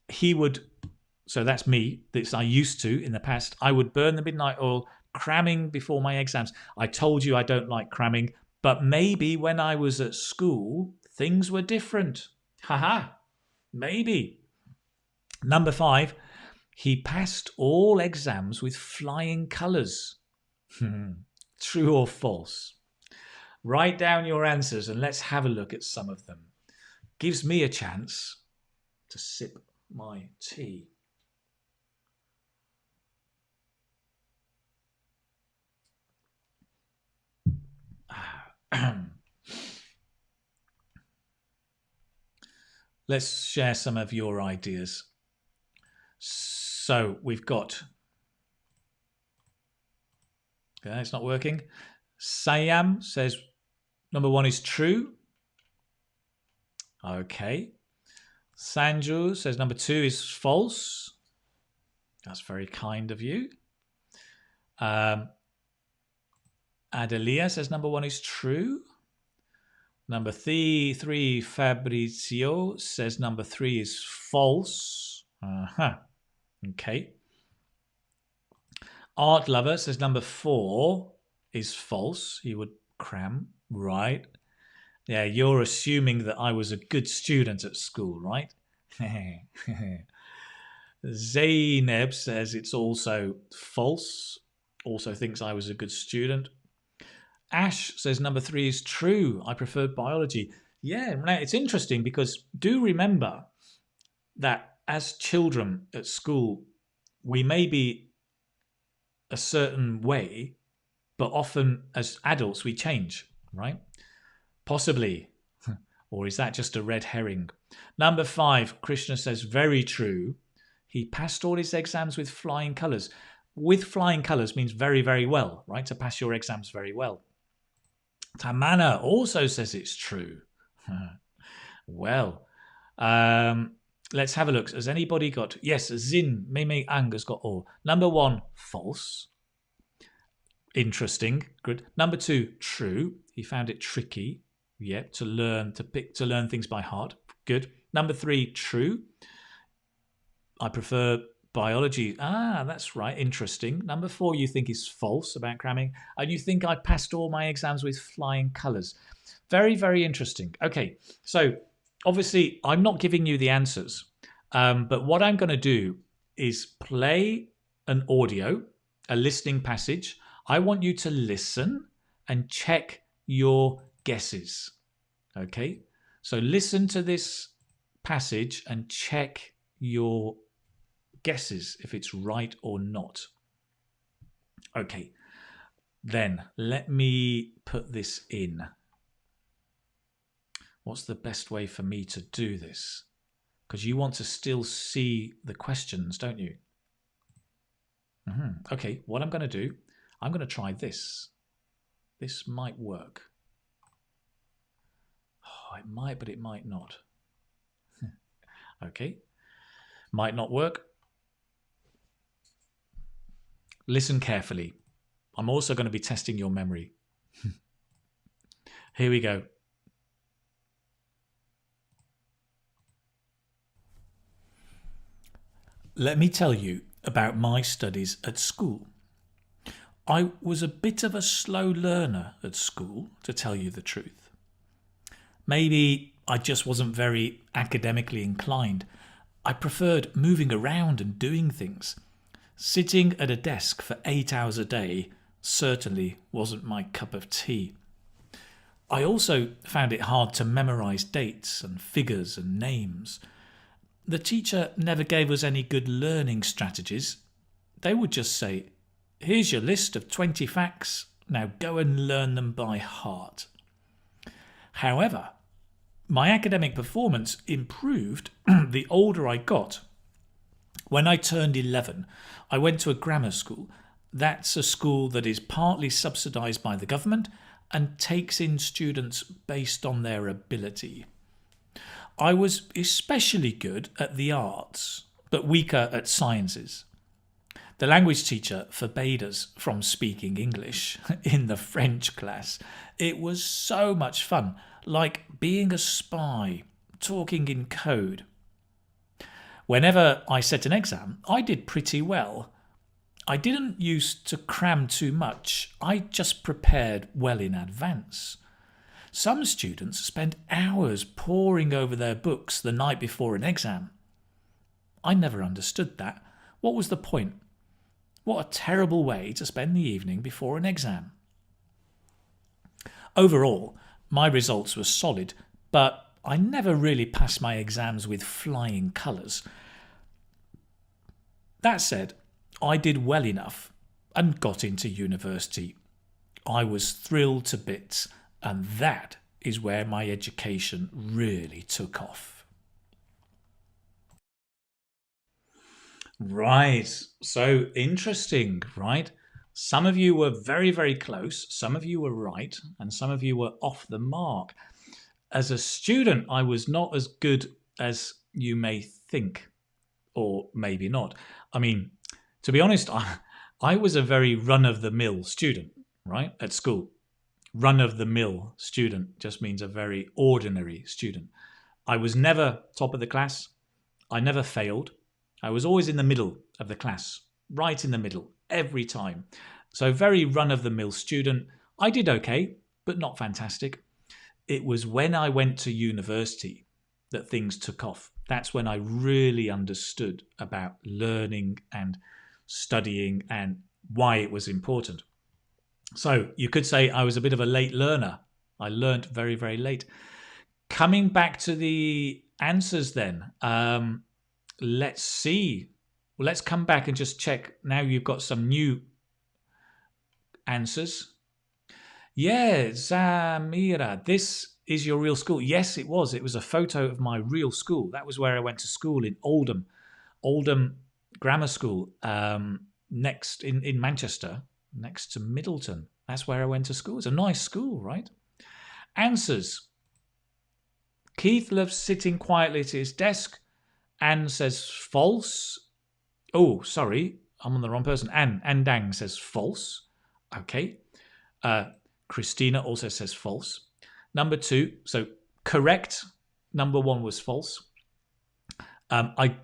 A: He would, so that's me, this I used to in the past, I would burn the midnight oil, cramming before my exams. I told you I don't like cramming, but maybe when I was at school, things were different. Haha, maybe. Number 5, he passed all exams with flying colours. True or false? Write down your answers and let's have a look at some of them. Gives me a chance to sip my tea. Let's share some of your ideas. So we've got, okay, it's not working. Sayam says number 1 is true. Okay. Sanju says number 2 is false. That's very kind of you. Adelia says number 1 is true. Number 3, Fabrizio says number 3 is false. Okay. Art Lover says number 4 is false. He would cram. Right. Yeah, you're assuming that I was a good student at school, right? Zainab says it's also false. Also thinks I was a good student. Ash says number 3 is true. I preferred biology. Yeah, it's interesting because do remember that as children at school, we may be a certain way, but often as adults we change, right? Possibly. Or is that just a red herring? Number 5, Krishna says very true. He passed all his exams with flying colours. With flying colours means very, very well, right? To pass your exams very well. Tamana also says it's true. Well, let's have a look. Has anybody got... Yes, Zin, Meme Ang has got all. Number 1, false. Interesting. Good. Number 2, true. He found it tricky. Yeah, to learn things by heart. Good. Number 3, true. I prefer biology. That's right. Interesting. Number 4, you think is false about cramming. And you think I passed all my exams with flying colours. Very, very interesting. Okay, so obviously I'm not giving you the answers. But what I'm going to do is play an audio, a listening passage. I want you to listen and check your guesses. Okay, so listen to this passage and check your guesses if it's right or not. Okay, then let me put this in. What's the best way for me to do this? Because you want to still see the questions, don't you? Okay, what I'm going to do, I'm going to try this. This might work. Oh, it might, but it might not. Okay, might not work. Listen carefully. I'm also going to be testing your memory. Here we go. Let me tell you about my studies at school. I was a bit of a slow learner at school, to tell you the truth. Maybe I just wasn't very academically inclined. I preferred moving around and doing things. Sitting at a desk for 8 hours a day certainly wasn't my cup of tea. I also found it hard to memorise dates and figures and names. The teacher never gave us any good learning strategies. They would just say, "Here's your list of 20 facts, now go and learn them by heart." However, my academic performance improved the older I got. When I turned 11, I went to a grammar school. That's a school that is partly subsidised by the government and takes in students based on their ability. I was especially good at the arts, but weaker at sciences. The language teacher forbade us from speaking English in the French class. It was so much fun, like being a spy, talking in code. Whenever I set an exam, I did pretty well. I didn't used to cram too much, I just prepared well in advance. Some students spend hours poring over their books the night before an exam. I never understood that. What was the point? What a terrible way to spend the evening before an exam. Overall, my results were solid, but I never really passed my exams with flying colours. That said, I did well enough and got into university. I was thrilled to bits, and that is where my education really took off. Right. So interesting, right? Some of you were very, very close. Some of you were right, and some of you were off the mark. As a student, I was not as good as you may think, or maybe not. I mean, to be honest, I was a very run-of-the-mill student, right, at school. Run-of-the-mill student just means a very ordinary student. I was never top of the class. I never failed. I was always in the middle of the class, right in the middle, every time. So very run-of-the-mill student. I did okay, but not fantastic. It was when I went to university that things took off. That's when I really understood about learning and studying and why it was important. So you could say I was a bit of a late learner. I learned very, very late. Coming back to the answers then, let's see. Well, let's come back and just check. Now you've got some new answers. Yeah, Zamira, this is your real school. Yes, it was. It was a photo of my real school. That was where I went to school in Oldham. Oldham Grammar School, next in Manchester, next to Middleton. That's where I went to school. It's a nice school, right? Answers. Keith loves sitting quietly at his desk. Anne says false. Oh, sorry, I'm on the wrong person. Anne Dang says false. Okay. Christina also says false. Number 2, so correct. Number 1 was false. I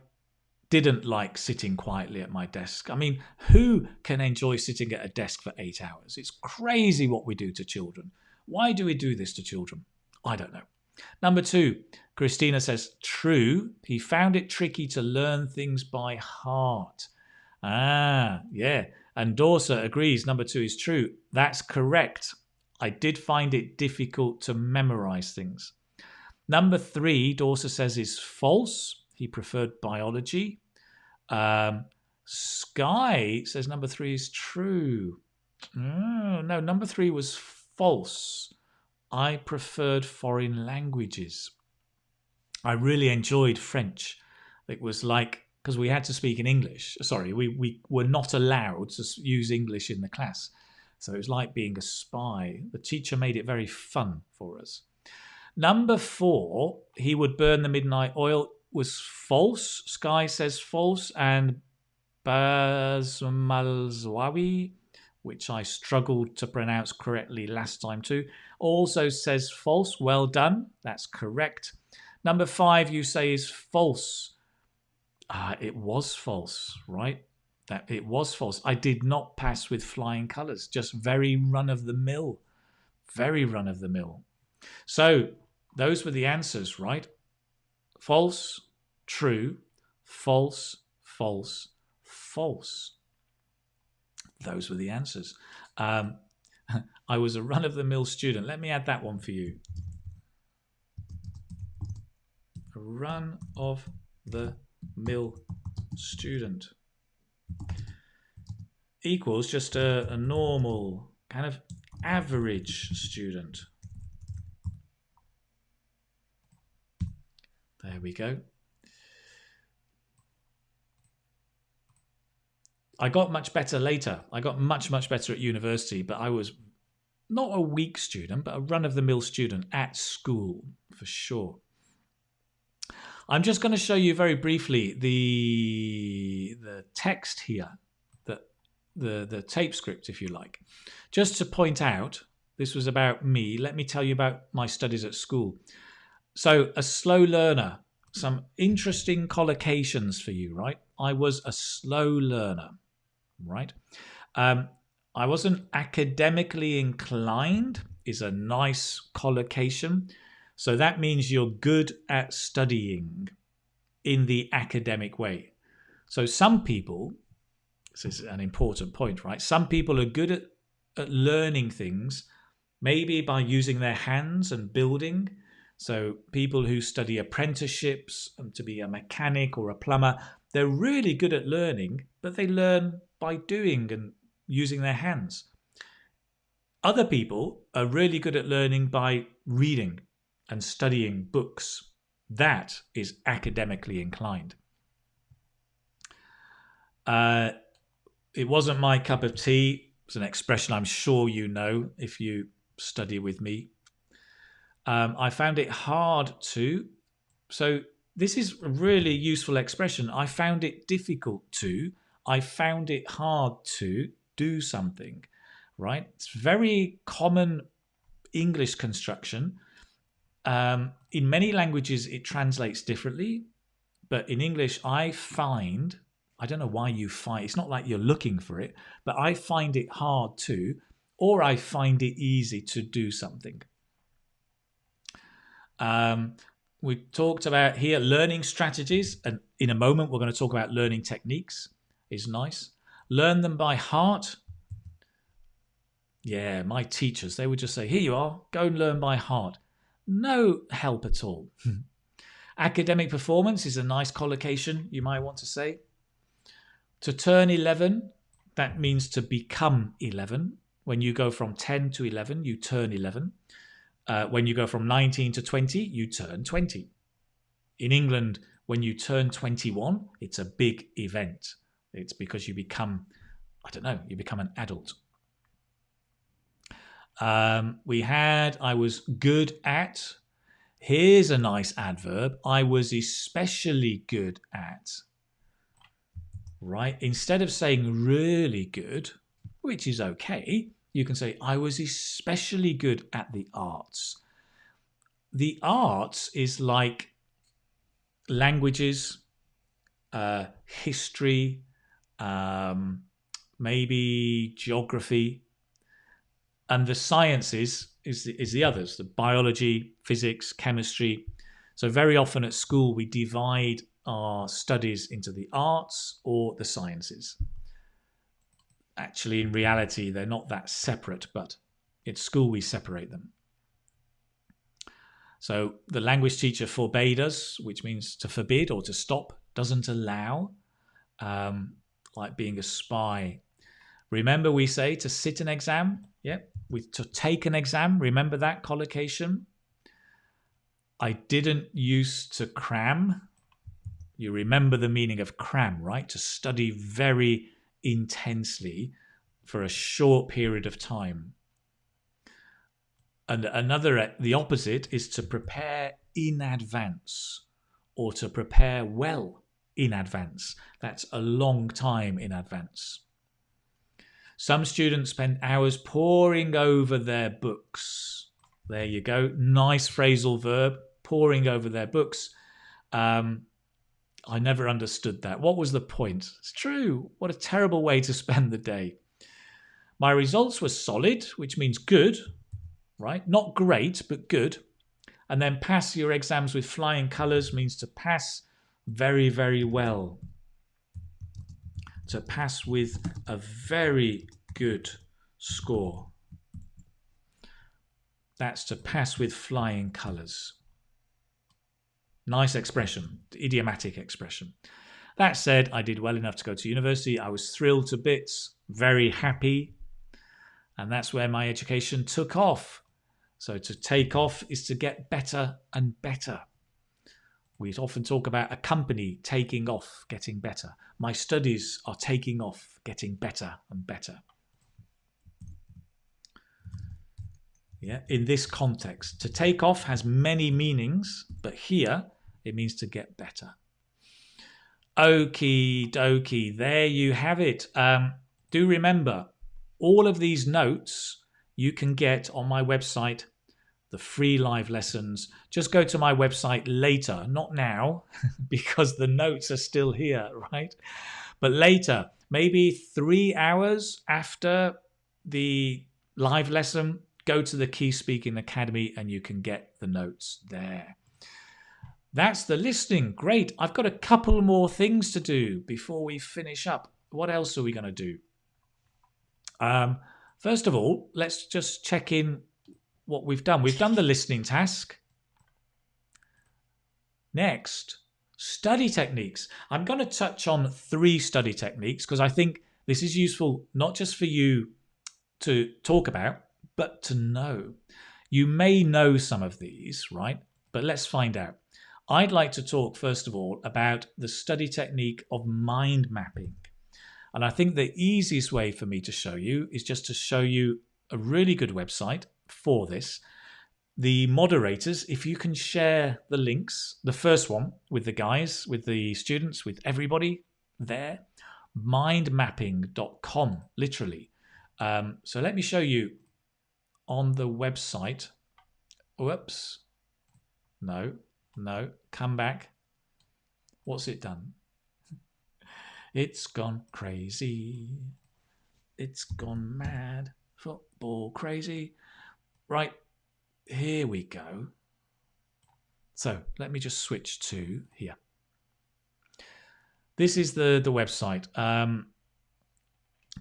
A: didn't like sitting quietly at my desk. I mean, who can enjoy sitting at a desk for 8 hours? It's crazy what we do to children. Why do we do this to children? I don't know. Number 2, Christina says, true. He found it tricky to learn things by heart. Yeah. And Dorsa agrees. Number 2 is true. That's correct. I did find it difficult to memorize things. Number 3, Dorsa says, is false. He preferred biology. Sky says number 3 is true. No, number 3 was false. I preferred foreign languages. I really enjoyed French. It was like, because we had to speak in English. Sorry, we were not allowed to use English in the class. So it was like being a spy. The teacher made it very fun for us. Number 4, he would burn the midnight oil, was false. Sky says false. And Bazmalzwawi, which I struggled to pronounce correctly last time too, also says false. Well done. That's correct. Number 5, you say is false. It was false, right? That it was false. I did not pass with flying colours. Just very run-of-the-mill. Very run-of-the-mill. So those were the answers, right? False, true, false, false, false. Those were the answers. I was a run-of-the-mill student. Let me add that one for you. A run-of-the-mill student equals just a normal, kind of average student. There we go. I got much better later. I got much, much better at university, but I was not a weak student, but a run-of-the-mill student at school, for sure. I'm just going to show you very briefly the text here, the tape script, if you like. Just to point out, this was about me. Let me tell you about my studies at school. So, a slow learner. Some interesting collocations for you, right? I was a slow learner, right? I wasn't academically inclined, is a nice collocation. So that means you're good at studying in the academic way. So some people, this is an important point, right? Some people are good at learning things, maybe by using their hands and building. So people who study apprenticeships and to be a mechanic or a plumber, they're really good at learning, but they learn by doing and using their hands. Other people are really good at learning by reading and studying books. That is academically inclined. It wasn't my cup of tea. It's an expression I'm sure you know if you study with me. I found it hard to. So this is a really useful expression. I found it difficult to. I found it hard to do something, right? It's very common English construction. In many languages, it translates differently. But in English, I don't know why you find, it's not like you're looking for it, but I find it hard to, or I find it easy to do something. We talked about here learning strategies, and in a moment we're going to talk about learning techniques. Is nice. Learn them by heart. Yeah, my teachers, they would just say, here you are, go and learn by heart. No help at all. Academic performance is a nice collocation, you might want to say. To turn 11, that means to become 11. When you go from 10 to 11, you turn 11. When you go from 19 to 20, you turn 20. In England, when you turn 21, it's a big event. It's because you become, you become an adult. I was good at. Here's a nice adverb. I was especially good at. Right? Instead of saying really good, which is okay, you can say I was especially good at the arts. The arts is like languages, history, maybe geography, and the sciences is the others, the biology, physics, chemistry. So very often at school we divide our studies into the arts or the sciences. Actually, in reality, they're not that separate, but at school we separate them. So the language teacher forbade us, which means to forbid or to stop, doesn't allow, like being a spy. Remember we say to sit an exam? Yeah. To take an exam, remember that collocation? I didn't used to cram. You remember the meaning of cram, right? To study very intensely for a short period of time. And the opposite is to prepare in advance or to prepare well in advance. That's a long time in advance. Some students spend hours poring over their books. There you go. Nice phrasal verb, poring over their books. I never understood that. What was the point? It's true. What a terrible way to spend the day. My results were solid, which means good, right? Not great, but good. And then pass your exams with flying colours means to pass very, very well. To pass with a very good score. That's to pass with flying colours. Nice expression, idiomatic expression. That said, I did well enough to go to university. I was thrilled to bits, very happy. And that's where my education took off. So to take off is to get better and better. We often talk about a company taking off, getting better. My studies are taking off, getting better and better. Yeah, in this context, to take off has many meanings, but here it means to get better. Okie dokie, there you have it. Do remember, all of these notes you can get on my website, the free live lessons. Just go to my website later, not now, because the notes are still here, right? But later, maybe 3 hours after the live lesson, go to the Key Speaking Academy and you can get the notes there. That's the listening. Great. I've got a couple more things to do before we finish up. What else are we going to do? First of all, let's just check in what we've done. We've done the listening task. Next, study techniques. I'm going to touch on 3 study techniques because I think this is useful not just for you to talk about, but to know. You may know some of these, right? But let's find out. I'd like to talk, first of all, about the study technique of mind mapping. And I think the easiest way for me to show you is just to show you a really good website for this. The moderators, if you can share the links, the first one with the guys, with the students, with everybody there, mindmapping.com, literally. So let me show you on the website. Whoops. No, come back. What's it done? It's gone crazy. It's gone mad. Football crazy. Right, here we go. So let me just switch to here. This is the website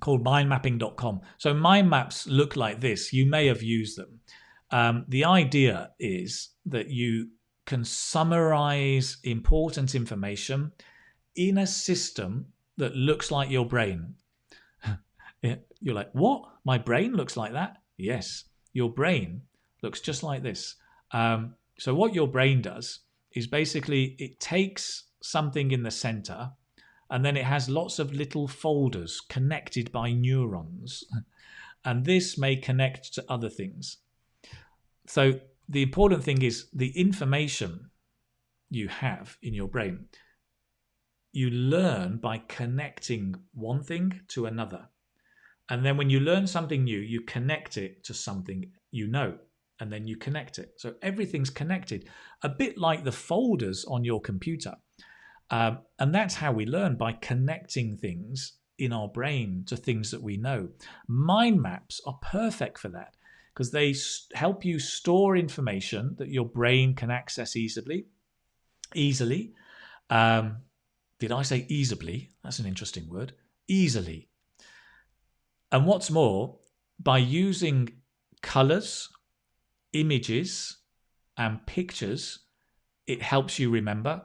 A: called mindmapping.com. So mind maps look like this. You may have used them. The idea is that you can summarize important information in a system that looks like your brain. You're like, what? My brain looks like that? Yes, your brain looks just like this. So what your brain does is basically it takes something in the center and then it has lots of little folders connected by neurons. And this may connect to other things. So the important thing is the information you have in your brain, you learn by connecting one thing to another. And then when you learn something new, you connect it to something you know, and then you connect it. So everything's connected, a bit like the folders on your computer. And that's how we learn, by connecting things in our brain to things that we know. Mind maps are perfect for that because they help you store information that your brain can access easily. Did I say easily? That's an interesting word. Easily. And what's more, by using colors, images, and pictures, it helps you remember.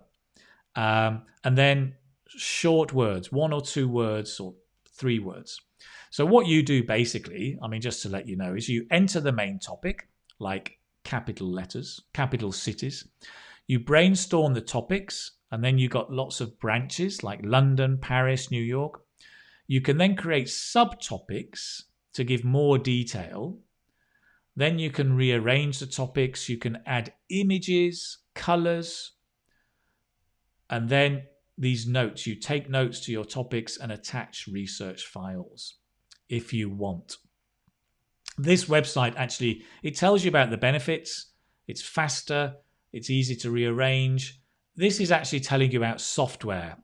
A: And then short words, 1 or 2 words or 3 words. So what you do basically, I mean, just to let you know, is you enter the main topic, like capital letters, capital cities. You brainstorm the topics, and then you got lots of branches like London, Paris, New York. You can then create subtopics to give more detail. Then you can rearrange the topics. You can add images, colors, and then these notes. You take notes to your topics and attach research files if you want. This website actually, it tells you about the benefits. It's faster. It's easy to rearrange. This is actually telling you about software,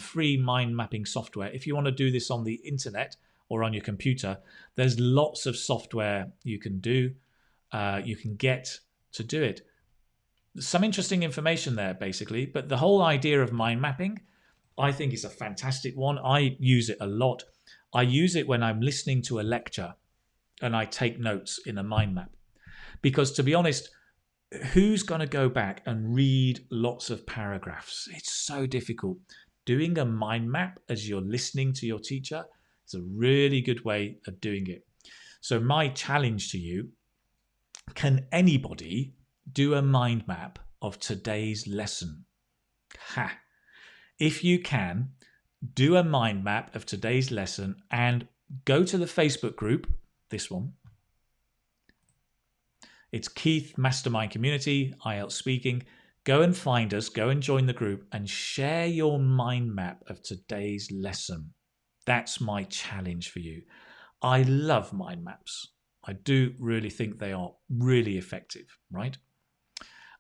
A: free mind mapping software. If you want to do this on the internet or on your computer, there's lots of software you can do. You can get to do it. some interesting information there, basically. But the whole idea of mind mapping, I think, is a fantastic one. I use it a lot. I use it when I'm listening to a lecture and I take notes in a mind map. Because to be honest, who's going to go back and read lots of paragraphs? It's so difficult. Doing a mind map as you're listening to your teacher is a really good way of doing it. So my challenge to you, can anybody do a mind map of today's lesson? Ha! If you can, do a mind map of today's lesson and go to the Facebook group, this one. It's Keith Mastermind Community, IELTS Speaking. Go and find us, go and join the group and share your mind map of today's lesson. That's my challenge for you. I love mind maps. I do really think they are really effective, right?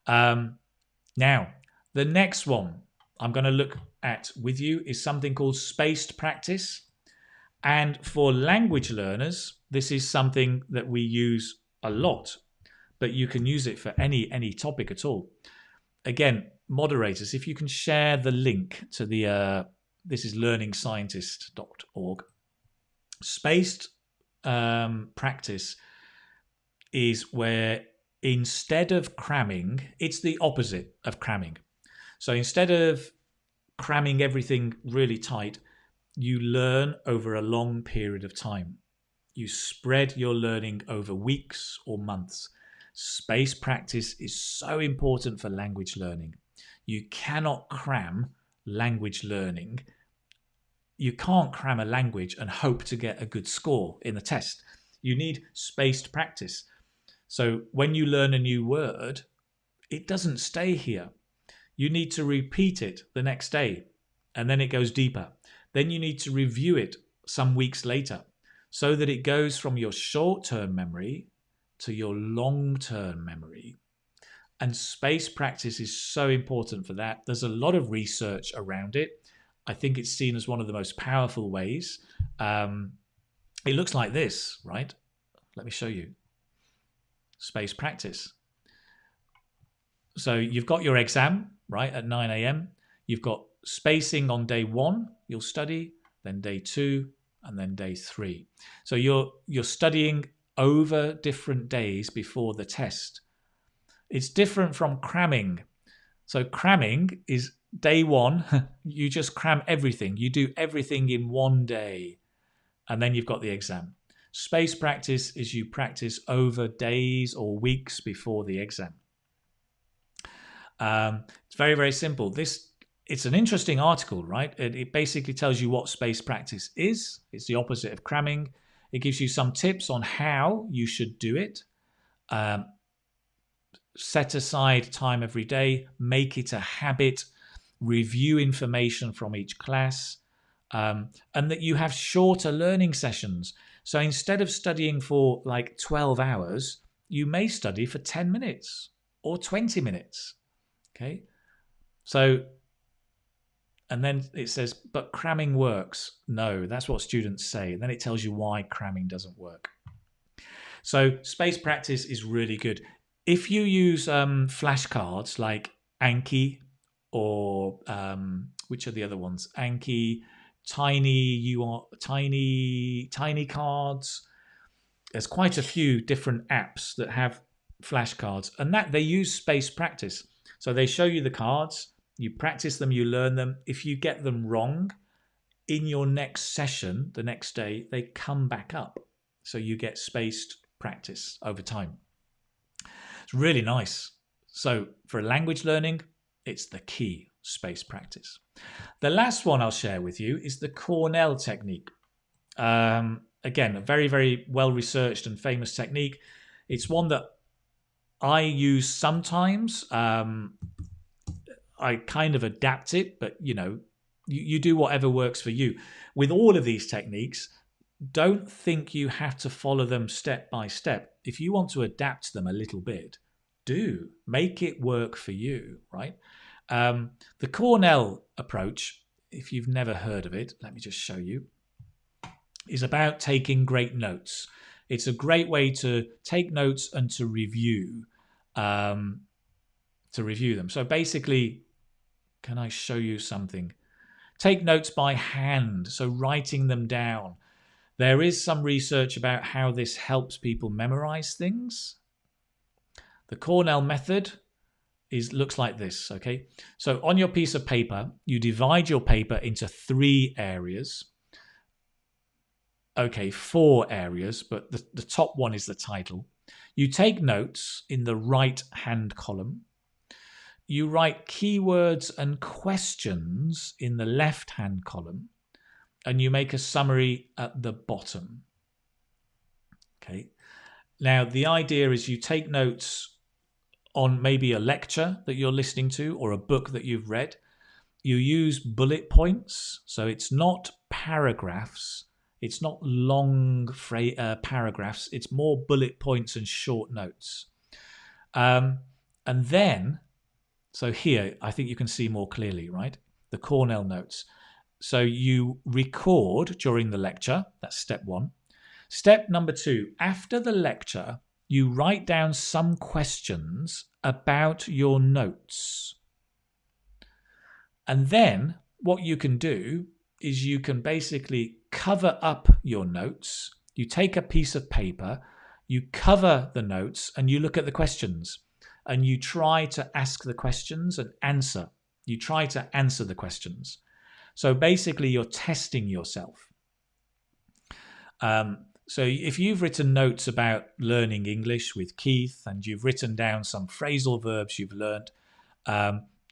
A: Now, the next one I'm going to look at with you is something called spaced practice. And for language learners, this is something that we use a lot, but you can use it for any topic at all. Again, moderators, if you can share the link to the, this is learningscientist.org. Spaced practice is where instead of cramming, it's the opposite of cramming. So instead of cramming everything really tight, you learn over a long period of time. You spread your learning over weeks or months. Spaced practice is so important for language learning. You cannot cram language learning. You can't cram a language and hope to get a good score in the test. You need spaced practice. So when you learn a new word, it doesn't stay here. You need to repeat it the next day, and then it goes deeper. Then you need to review it some weeks later so that it goes from your short-term memory to your long-term memory. And spaced practice is so important for that. There's a lot of research around it. I think it's seen as one of the most powerful ways. It looks like this, right? Let me show you. Spaced practice. So you've got your exam, right, at 9 a.m. You've got spacing on day 1, you'll study, then day 2, and then day 3. So you're studying over different days before the test. It's different from cramming. So cramming is day 1, you just cram everything. You do everything in one day, and then you've got the exam. Spaced practice is you practice over days or weeks before the exam. It's very, very simple. It's an interesting article, right? It basically tells you what spaced practice is. It's the opposite of cramming. It gives you some tips on how you should do it. Set aside time every day. Make it a habit. Review information from each class. And that you have shorter learning sessions. So instead of studying for like 12 hours, you may study for 10 minutes or 20 minutes. Okay, so, and then it says, but cramming works. No, that's what students say. And then it tells you why cramming doesn't work. So spaced practice is really good. If you use flashcards like Anki or which are the other ones? Anki, Tiny cards. There's quite a few different apps that have flashcards, and that they use spaced practice. So they show you the cards, you practice them, you learn them. If you get them wrong, in your next session, the next day, they come back up. So you get spaced practice over time. It's really nice. So for language learning, it's the key, spaced practice. The last one I'll share with you is the Cornell technique. Again, a very, very well-researched and famous technique. It's one that I use sometimes. I kind of adapt it, but you do whatever works for you. With all of these techniques, don't think you have to follow them step by step. If you want to adapt them a little bit, do. Make it work for you, right? The Cornell approach, if you've never heard of it, let me just show you, is about taking great notes. It's a great way to take notes and to review. to review them. So basically, can I show you something? Take notes by hand, so writing them down. There is some research about how this helps people memorize things. The Cornell method looks like this, okay? So on your piece of paper, you divide your paper into 3 areas. Okay, 4 areas, but the top one is the title. You take notes in the right-hand column. You write keywords and questions in the left-hand column, and you make a summary at the bottom. Okay. Now, the idea is you take notes on maybe a lecture that you're listening to or a book that you've read. You use bullet points, so it's not paragraphs. It's not long paragraphs. It's more bullet points and short notes. And then, so here, I think you can see more clearly, right? The Cornell notes. So you record during the lecture. That's step 1. Step number 2, after the lecture, you write down some questions about your notes. And then what you can do is you can basically cover up your notes. You take a piece of paper, you cover the notes, and you look at the questions. And you try to ask the questions and answer. You try to answer the questions. So basically, you're testing yourself. So if you've written notes about learning English with Keith and you've written down some phrasal verbs you've learned,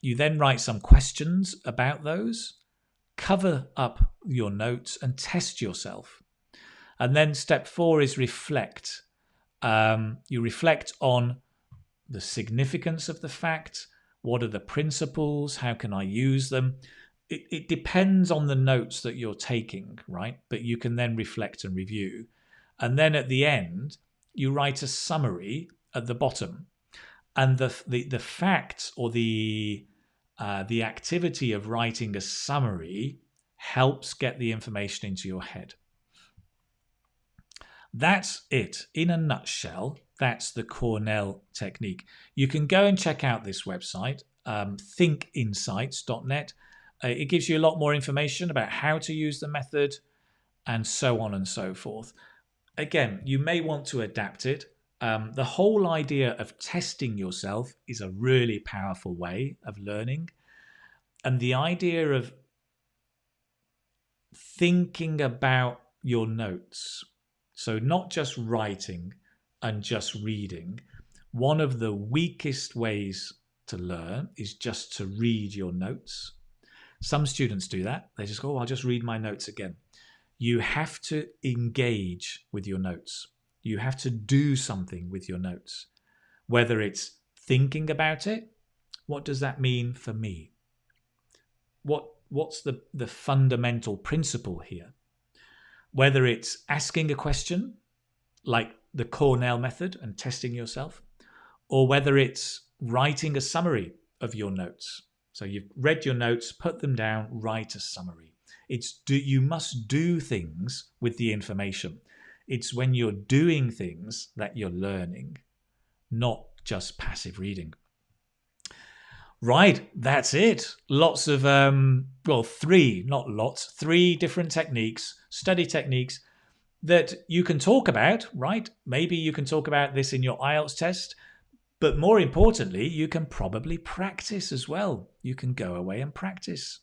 A: you then write some questions about those, cover up your notes and test yourself. And then step 4 is reflect. You reflect on the significance of the fact. What are the principles? How can I use them? It depends on the notes that you're taking, right? But you can then reflect and review. And then at the end, you write a summary at the bottom. And the fact or the activity of writing a summary helps get the information into your head. That's it. In a nutshell, that's the Cornell technique. You can go and check out this website, thinkinsights.net. It gives you a lot more information about how to use the method and so on and so forth. Again, you may want to adapt it. The whole idea of testing yourself is a really powerful way of learning. And the idea of thinking about your notes, so not just writing and just reading. One of the weakest ways to learn is just to read your notes. Some students do that. They just go, oh, I'll just read my notes again. You have to engage with your notes. You have to do something with your notes. Whether it's thinking about it, what does that mean for me? What's the fundamental principle here? Whether it's asking a question, like the Cornell method and testing yourself, or whether it's writing a summary of your notes. So you've read your notes, put them down, write a summary. You must do things with the information. It's when you're doing things that you're learning, not just passive reading. Right, that's it. Lots of, three different techniques, study techniques that you can talk about, right? Maybe you can talk about this in your IELTS test, but more importantly, you can probably practice as well. You can go away and practice.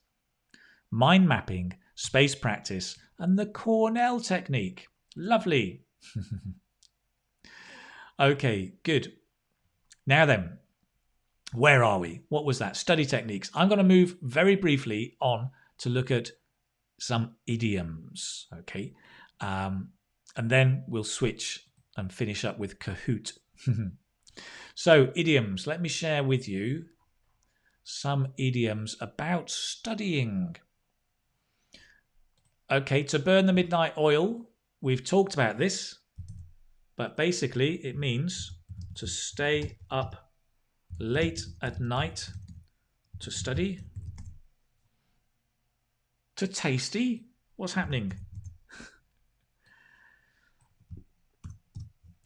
A: Mind mapping, space practice, and the Cornell technique. Lovely. Okay, good. Now then, where are we? What was that? Study techniques. I'm going to move very briefly on to look at some idioms, okay? And then we'll switch and finish up with Kahoot. So, idioms. Let me share with you some idioms about studying. Okay, to burn the midnight oil. We've talked about this, but basically it means to stay up late at night to study. To tasty. What's happening?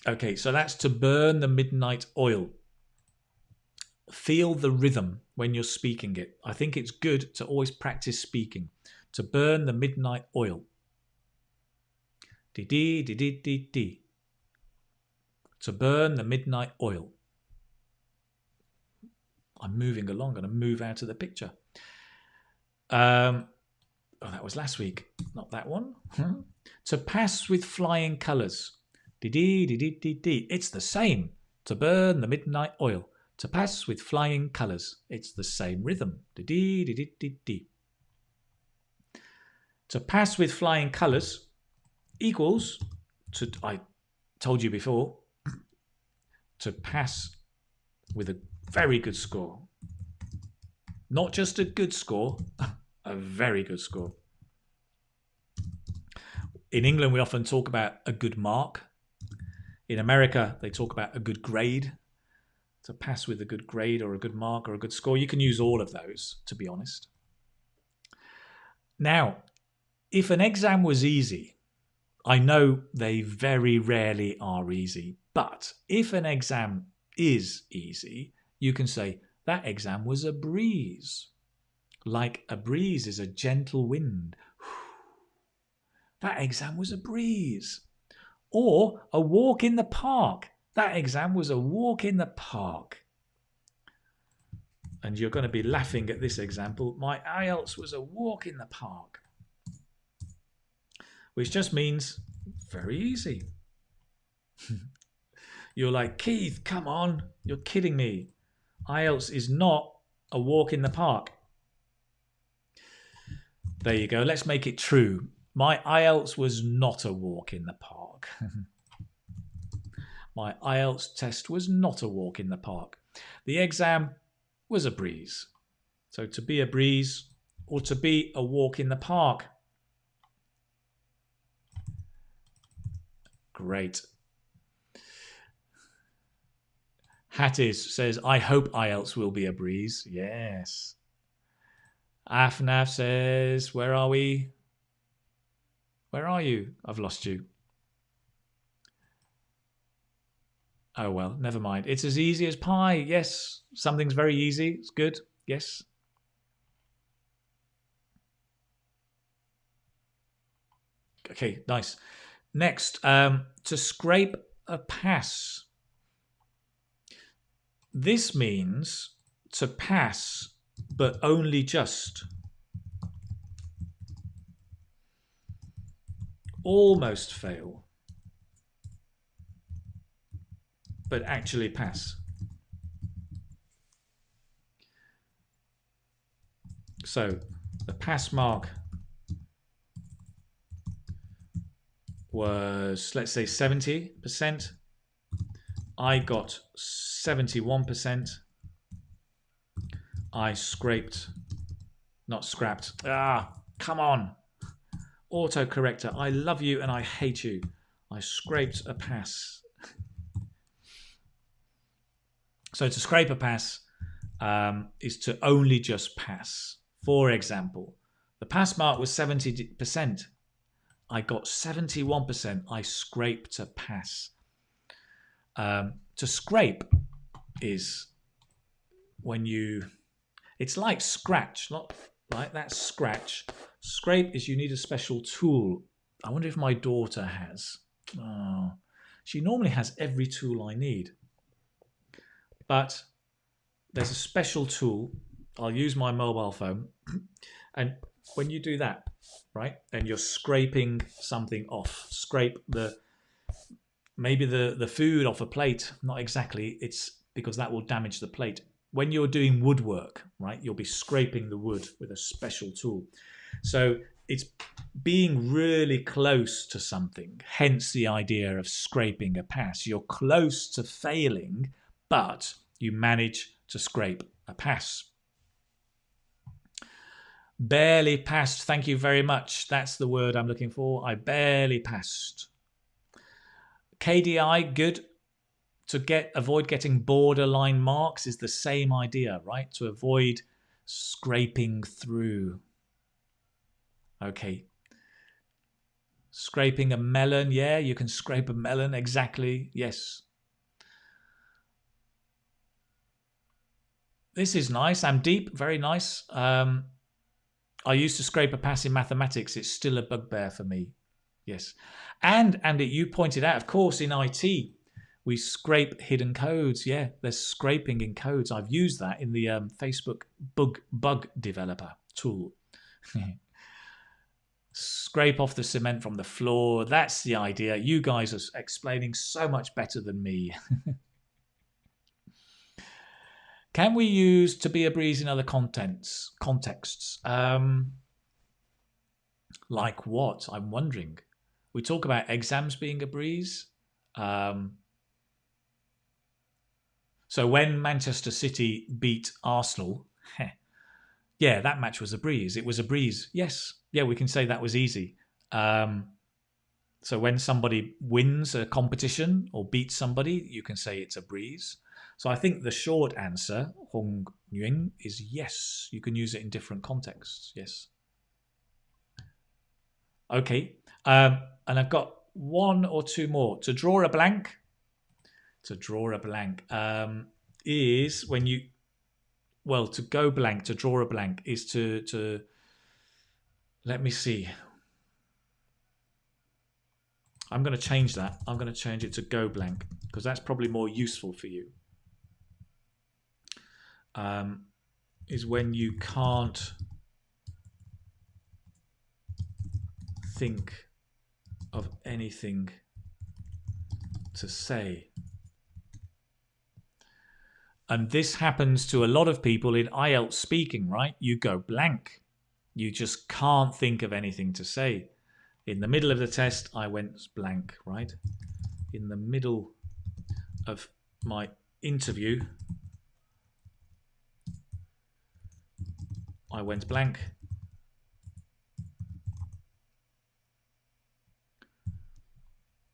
A: Okay, so that's to burn the midnight oil. Feel the rhythm when you're speaking it. I think it's good to always practice speaking. To burn the midnight oil. Dee dee dee dee dee. To burn the midnight oil. I'm moving along. I'm going to move out of the picture. Oh, that was last week. Not that one. To pass with flying colours. Dee dee dee dee dee dee. It's the same. To burn the midnight oil. To pass with flying colours. It's the same rhythm. Dee dee dee dee dee dee. To pass with flying colours equals to, I told you before, to pass with a very good score. Not just a good score, a very good score. In England, we often talk about a good mark. In America, they talk about a good grade. To pass with a good grade or a good mark or a good score. You can use all of those, to be honest. Now, if an exam was easy, I know they very rarely are easy, but if an exam is easy, you can say, that exam was a breeze. Like a breeze is a gentle wind. That exam was a breeze. Or a walk in the park. That exam was a walk in the park. And you're going to be laughing at this example. My IELTS was a walk in the park. Which just means very easy. You're like, Keith, come on. You're kidding me. IELTS is not a walk in the park. There you go. Let's make it true. My IELTS was not a walk in the park. My IELTS test was not a walk in the park. The exam was a breeze. So to be a breeze or to be a walk in the park. Great. Hattis says, I hope IELTS will be a breeze. Yes. Afnaf says, where are we? Where are you? I've lost you. Oh, well, never mind. It's as easy as pie. Yes. Something's very easy. It's good. Yes. Okay, nice. Next, to scrape a pass. This means to pass, but only just. Almost fail, but actually pass. So the pass mark was, let's say, 70%. I got 71%. I scraped, not scrapped. Ah, come on. Autocorrector, I love you and I hate you. I scraped a pass. So to scrape a pass is to only just pass. For example, the pass mark was 70%. I got 71%. I scraped a pass. To scrape is when you, it's like scratch, not like that scratch. Scrape is you need a special tool. I wonder if my daughter has. Oh, she normally has every tool I need. But there's a special tool. I'll use my mobile phone. And when you do that, right, and you're scraping something off, scrape maybe the food off a plate. Not exactly. It's because that will damage the plate. When you're doing woodwork, right, you'll be scraping the wood with a special tool. So it's being really close to something, hence the idea of scraping a pass. You're close to failing, but you manage to scrape a pass. Barely passed. Thank you very much. That's the word I'm looking for. I barely passed. KDI, good. To avoid getting borderline marks is the same idea, right? To avoid scraping through. Okay. Scraping a melon. Yeah, you can scrape a melon. Exactly. Yes. This is nice. I'm deep. Very nice. I used to scrape a pass in mathematics. It's still a bugbear for me. Yes. And Andy, you pointed out, of course, in IT, we scrape hidden codes. Yeah, there's scraping in codes. I've used that in the Facebook bug developer tool. Scrape off the cement from the floor. That's the idea. You guys are explaining so much better than me. Can we use to be a breeze in other contexts? Like what? I'm wondering. We talk about exams being a breeze. So when Manchester City beat Arsenal, yeah, that match was a breeze. It was a breeze. Yes. Yeah, we can say that was easy. So when somebody wins a competition or beats somebody, you can say it's a breeze. So I think the short answer, Hong Yuan, is yes. You can use it in different contexts. Yes. Okay. And I've got one or two more. To draw a blank. To draw a blank is when you, well, to go blank, to draw a blank is to let me see. I'm going to change that. I'm going to change it to go blank because that's probably more useful for you. Is when you can't think of anything to say. And this happens to a lot of people in IELTS speaking, right? You go blank. You just can't think of anything to say. In the middle of the test, I went blank, right? In the middle of my interview, I went blank.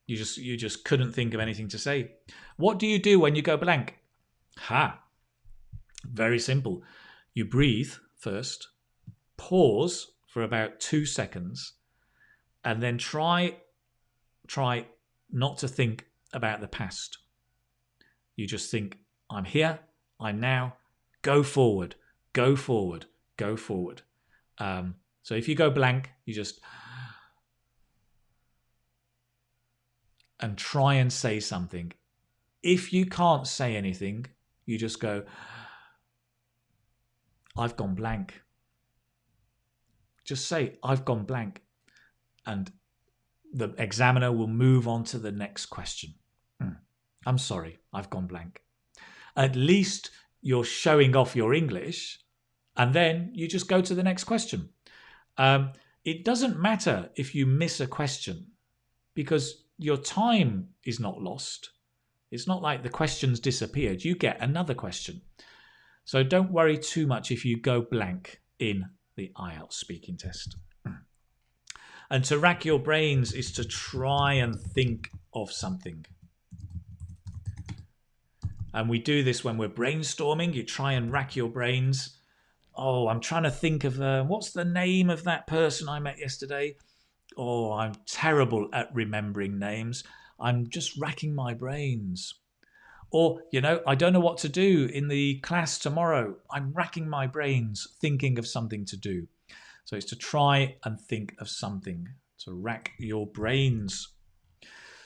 A: You just couldn't think of anything to say. What do you do when you go blank? Very simple. You breathe first, pause for about 2 seconds, and then try not to think about the past. You just think, I'm here, I'm now, go forward, go forward, go forward. So if you go blank, you just and try and say something. If you can't say anything, you just go, I've gone blank. Just say, I've gone blank. And the examiner will move on to the next question. I'm sorry, I've gone blank. At least you're showing off your English, and then you just go to the next question. It doesn't matter if you miss a question because your time is not lost. It's not like the question's disappeared. You get another question. So don't worry too much if you go blank in the IELTS speaking test. And to rack your brains is to try and think of something. And we do this when we're brainstorming. You try and rack your brains. Oh, I'm trying to think of what's the name of that person I met yesterday? Oh, I'm terrible at remembering names. I'm just racking my brains. Or, I don't know what to do in the class tomorrow. I'm racking my brains thinking of something to do. So it's to try and think of something, to rack your brains.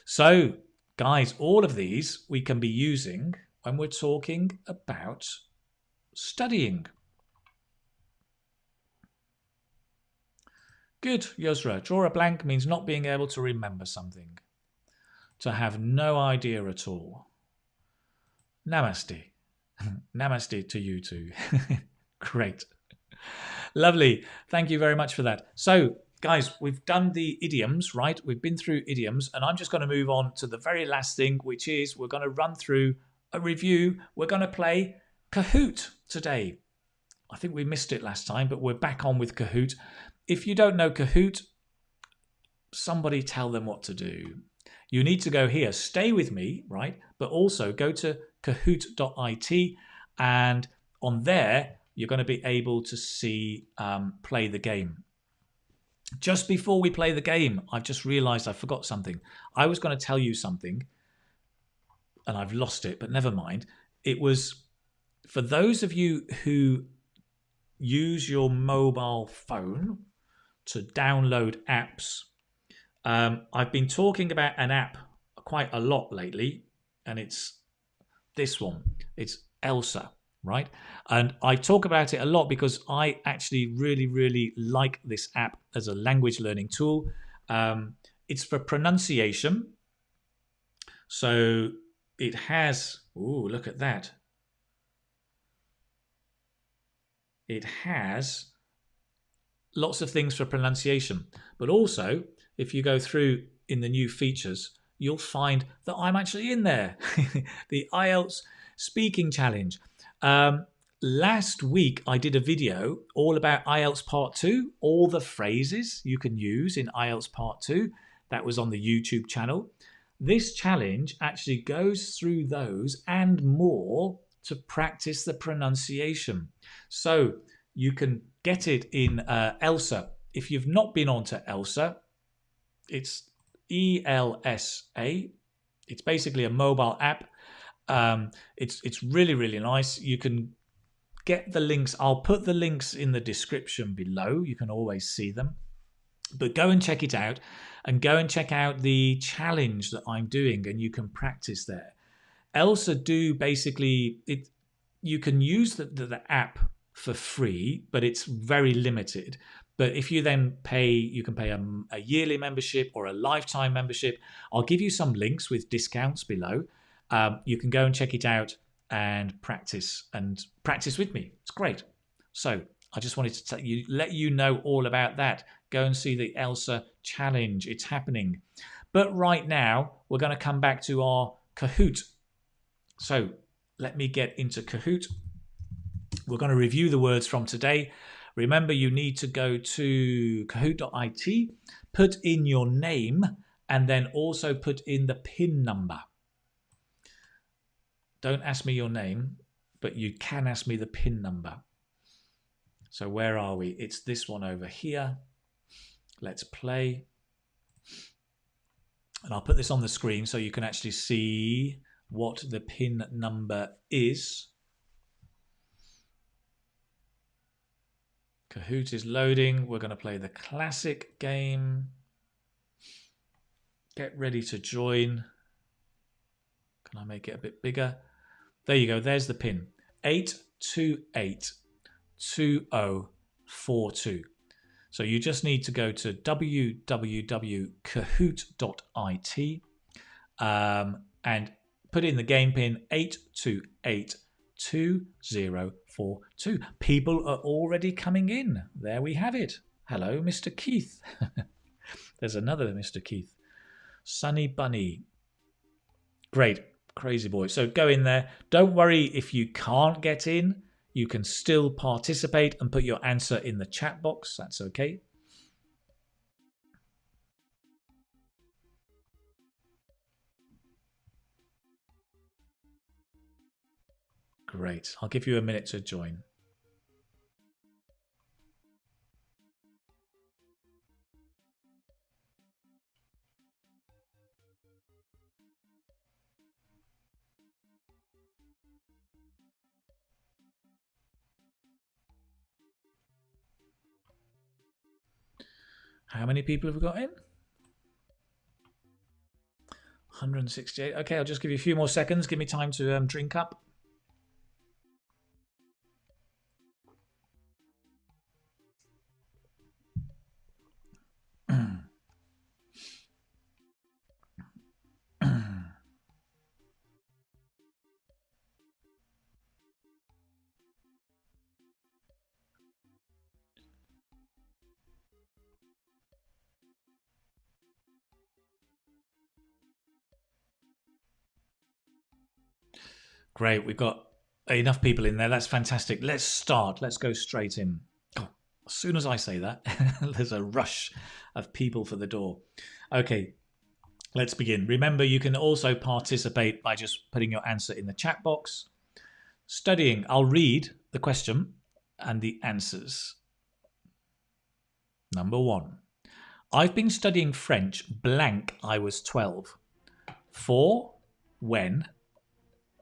A: So, guys, all of these we can be using when we're talking about studying. Good, Yusra. Draw a blank means not being able to remember something. To have no idea at all. Namaste. Namaste to you too. Great. Lovely. Thank you very much for that. So, guys, we've done the idioms, right? We've been through idioms, and I'm just going to move on to the very last thing, which is we're going to run through a review. We're going to play Kahoot today. I think we missed it last time, but we're back on with Kahoot. If you don't know Kahoot, somebody tell them what to do. You need to go here, stay with me, right? But also go to kahoot.it, and on there, you're going to be able to see play the game. Just before we play the game, I've just realized I forgot something. I was going to tell you something, and I've lost it, but never mind. It was For those of you who use your mobile phone to download apps, I've been talking about an app quite a lot lately, and it's this one. It's Elsa, right? And I talk about it a lot because I actually really, really like this app as a language learning tool. It's for pronunciation. So it has, ooh, look at that. It has lots of things for pronunciation. But also, if you go through in the new features, you'll find that I'm actually in there. The IELTS Speaking Challenge. Last week, I did a video all about IELTS Part 2, all the phrases you can use in IELTS Part 2. That was on the YouTube channel. This challenge actually goes through those and more to practice the pronunciation. So you can get it in Elsa. If you've not been onto Elsa, it's ELSA. It's basically a mobile app. It's really, really nice. You can get the links. I'll put the links in the description below. You can always see them. But go and check it out, and go and check out the challenge that I'm doing, and you can practice there. Elsa do basically it. You can use the app for free, but it's very limited. But if you then pay, you can pay a yearly membership or a lifetime membership. I'll give you some links with discounts below. You can go and check it out and practice with me. It's great. So I just wanted to let you know all about that. Go and see the Elsa challenge. It's happening. But right now, we're going to come back to our Kahoot. So let me get into Kahoot. We're going to review the words from today. Remember, you need to go to kahoot.it, put in your name, and then also put in the PIN number. Don't ask me your name, but you can ask me the PIN number. So where are we? It's this one over here. Let's play. And I'll put this on the screen so you can actually see what the PIN number is. Kahoot is loading. We're going to play the classic game. Get ready to join. Can I make it a bit bigger? There you go. There's the PIN. 8282042. So you just need to go to www.kahoot.it and put in the game PIN 8282042. People are already coming in. There we have it. Hello, Mr. Keith. There's another Mr. Keith. Sunny Bunny. Great. Crazy boy. So go in there. Don't worry if you can't get in. You can still participate and put your answer in the chat box. That's okay. Great. I'll give you a minute to join. How many people have we got in? 168. Okay, I'll just give you a few more seconds. Give me time to drink up. Great, we've got enough people in there. That's fantastic. Let's start. Let's go straight in. Oh, as soon as I say that, there's a rush of people for the door. Okay, let's begin. Remember, you can also participate by just putting your answer in the chat box. Studying, I'll read the question and the answers. Number 1. I've been studying French blank I was 12. For, when,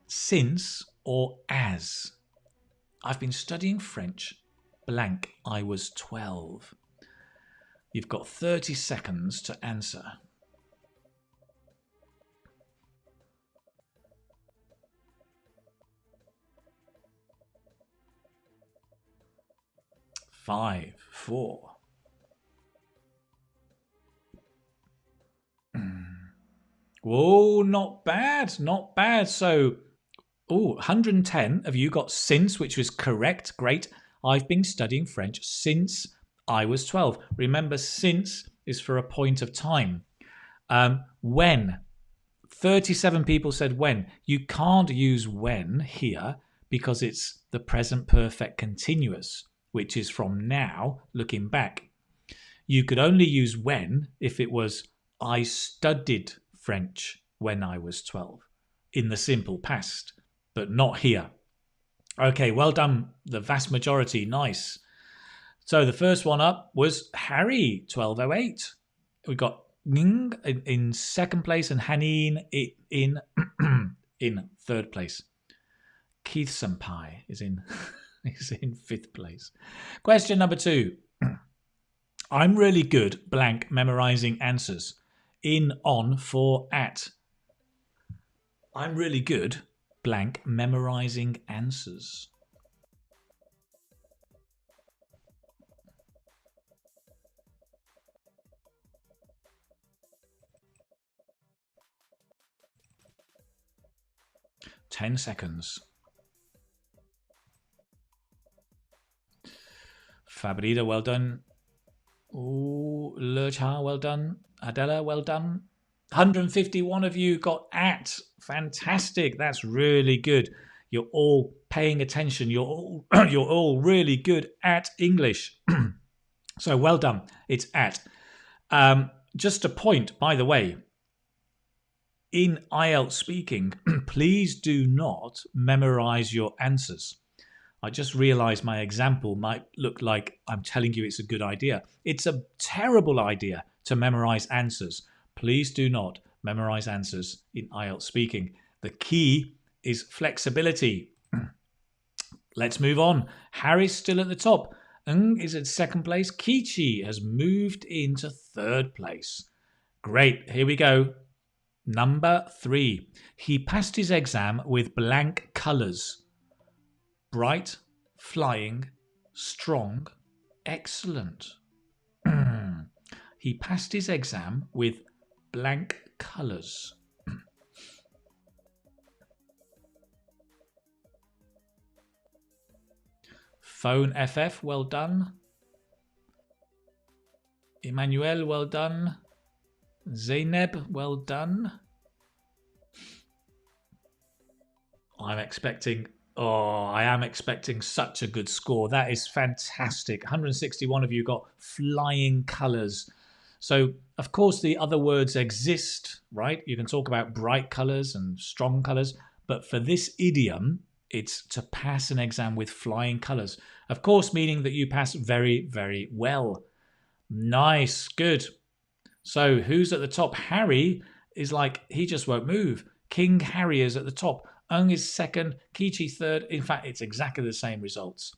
A: since, or as. I've been studying French blank. I was 12. You've got 30 seconds to answer. 5, 4. Whoa, not bad, not bad. So, 110 of you got since, which was correct. Great. I've been studying French since I was 12. Remember, since is for a point of time. When? 37 people said when. You can't use when here because it's the present perfect continuous, which is from now, looking back. You could only use when if it was I studied French when I was 12 in the simple past, but not here. Okay, well done, the vast majority. Nice. So the first one up was Harry, 1208. We got Ning in second place and Hanin in in third place. Keith Senpai is in is in fifth place. Question number 2. I'm really good blank memorizing answers. In, on, for, at. I'm really good blank memorizing answers. Ten seconds. Fabrida, well done. Ooh, Lercha, well done. Adela, well done. 151 of you got at. Fantastic. That's really good. You're all paying attention. You're all really good at English. So well done. It's at. Just a point, by the way. In IELTS Speaking, please do not memorize your answers. I just realized my example might look like I'm telling you it's a good idea. It's a terrible idea to memorize answers. Please do not memorize answers in IELTS Speaking. The key is flexibility. Let's move on. Harry's still at the top. Ng is at second place. Kichi has moved into third place. Great. Here we go. Number 3. He passed his exam with blank colours. Bright, flying, strong, excellent. He passed his exam with blank colours. Phone FF, well done. Emmanuel, well done. Zainab, well done. I am expecting such a good score. That is fantastic. 161 of you got flying colours. So, of course, the other words exist, right? You can talk about bright colours and strong colours. But for this idiom, it's to pass an exam with flying colours. Of course, meaning that you pass very, very well. Nice. Good. So who's at the top? Harry is like, he just won't move. King Harry is at the top. Ung is second. Kichi third. In fact, it's exactly the same results.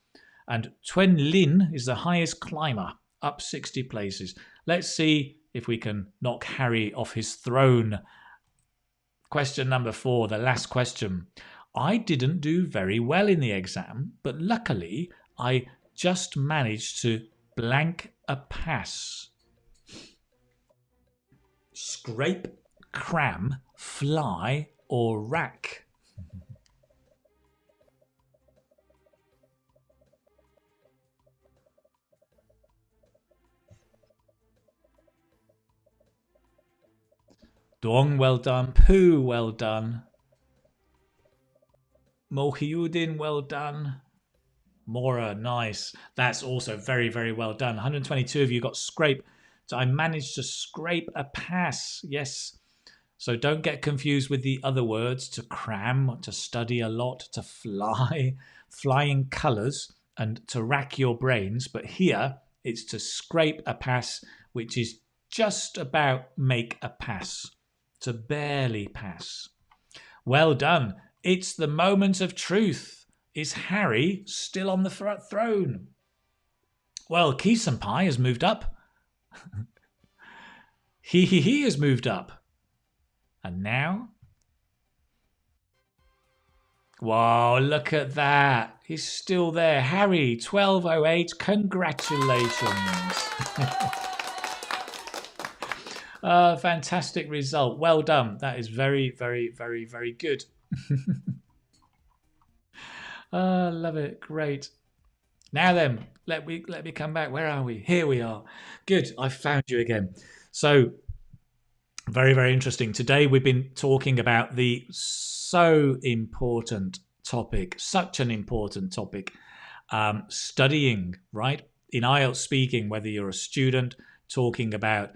A: And Tuen Lin is the highest climber, up 60 places. Let's see if we can knock Harry off his throne. Question number 4, the last question. I didn't do very well in the exam, but luckily I just managed to blank a pass. Scrape, cram, fly, or rack? Dong, well done. Pooh, well done. Mohiuddin, well done. Mora, nice. That's also very, very well done. 122 of you got scrape. So I managed to scrape a pass. Yes. So don't get confused with the other words, to cram, to study a lot, to fly, flying colours, and to rack your brains. But here it's to scrape a pass, which is just about make a pass, to barely pass. Well done. It's the moment of truth. Is Harry still on the throne? Well, Pie has moved up. He has moved up. And now? Wow, look at that. He's still there. Harry, 1208, congratulations. Fantastic result. Well done. That is very, very, very, very good. Love it. Great. Now then, let me come back. Where are we? Here we are. Good. I found you again. So, very, very interesting. Today we've been talking about the so important topic, such an important topic, studying, right? In IELTS speaking, whether you're a student, talking about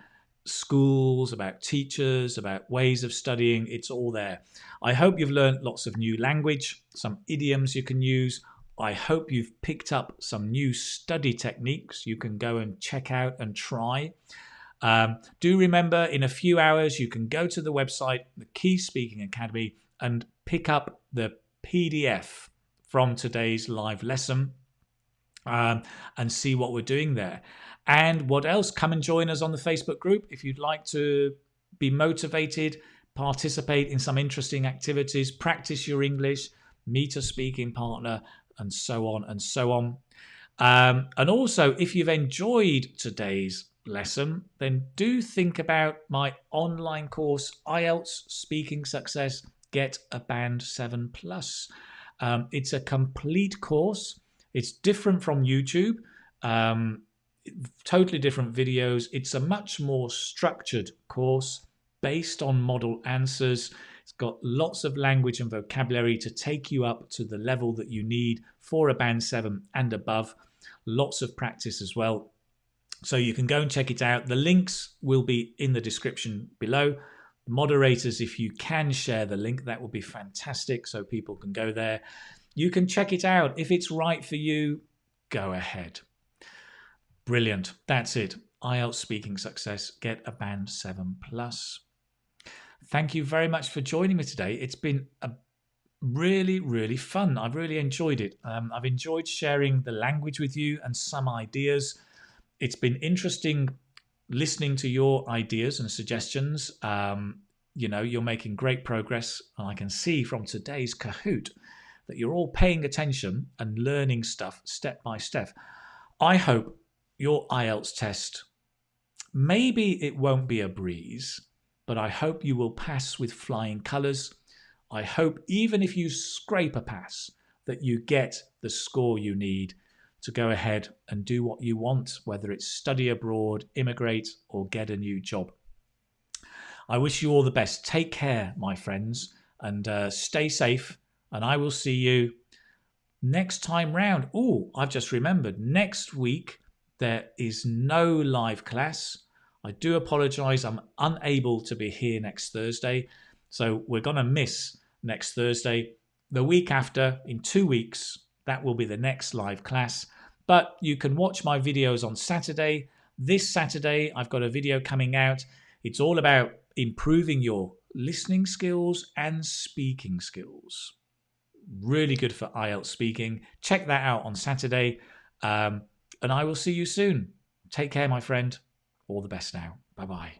A: schools, about teachers, about ways of studying, it's all there. I hope you've learned lots of new language, some idioms you can use. I hope you've picked up some new study techniques you can go and check out and try. Do remember, in a few hours, you can go to the website, the Key Speaking Academy, and pick up the PDF from today's live lesson and see what we're doing there. And what else? Come and join us on the Facebook group if you'd like to be motivated, participate in some interesting activities, practice your English, meet a speaking partner, and so on and so on. And also, if you've enjoyed today's lesson, then do think about my online course, IELTS Speaking Success, Get a Band 7 Plus. It's a complete course. It's different from YouTube, totally different videos. It's a much more structured course based on model answers. It's got lots of language and vocabulary to take you up to the level that you need for a Band 7 and above. Lots of practice as well. So you can go and check it out. The links will be in the description below. Moderators, if you can share the link, that would be fantastic so people can go there. You can check it out. If it's right for you, go ahead. Brilliant. That's it. IELTS Speaking Success, Get a Band 7 Plus. Thank you very much for joining me today. It's been a really, really fun. I've really enjoyed it. I've enjoyed sharing the language with you and some ideas. It's been interesting listening to your ideas and suggestions. You know, you're making great progress. And I can see from today's Kahoot that you're all paying attention and learning stuff step by step. I hope your IELTS test, maybe it won't be a breeze, but I hope you will pass with flying colours. I hope even if you scrape a pass, that you get the score you need to go ahead and do what you want, whether it's study abroad, immigrate, or get a new job. I wish you all the best. Take care, my friends, and stay safe. And I will see you next time round. Oh, I've just remembered. Next week, there is no live class. I do apologise. I'm unable to be here next Thursday. So we're going to miss next Thursday. The week after, in 2 weeks, that will be the next live class. But you can watch my videos on Saturday. This Saturday, I've got a video coming out. It's all about improving your listening skills and speaking skills. Really good for IELTS speaking. Check that out on Saturday. And I will see you soon. Take care, my friend. All the best now. Bye-bye.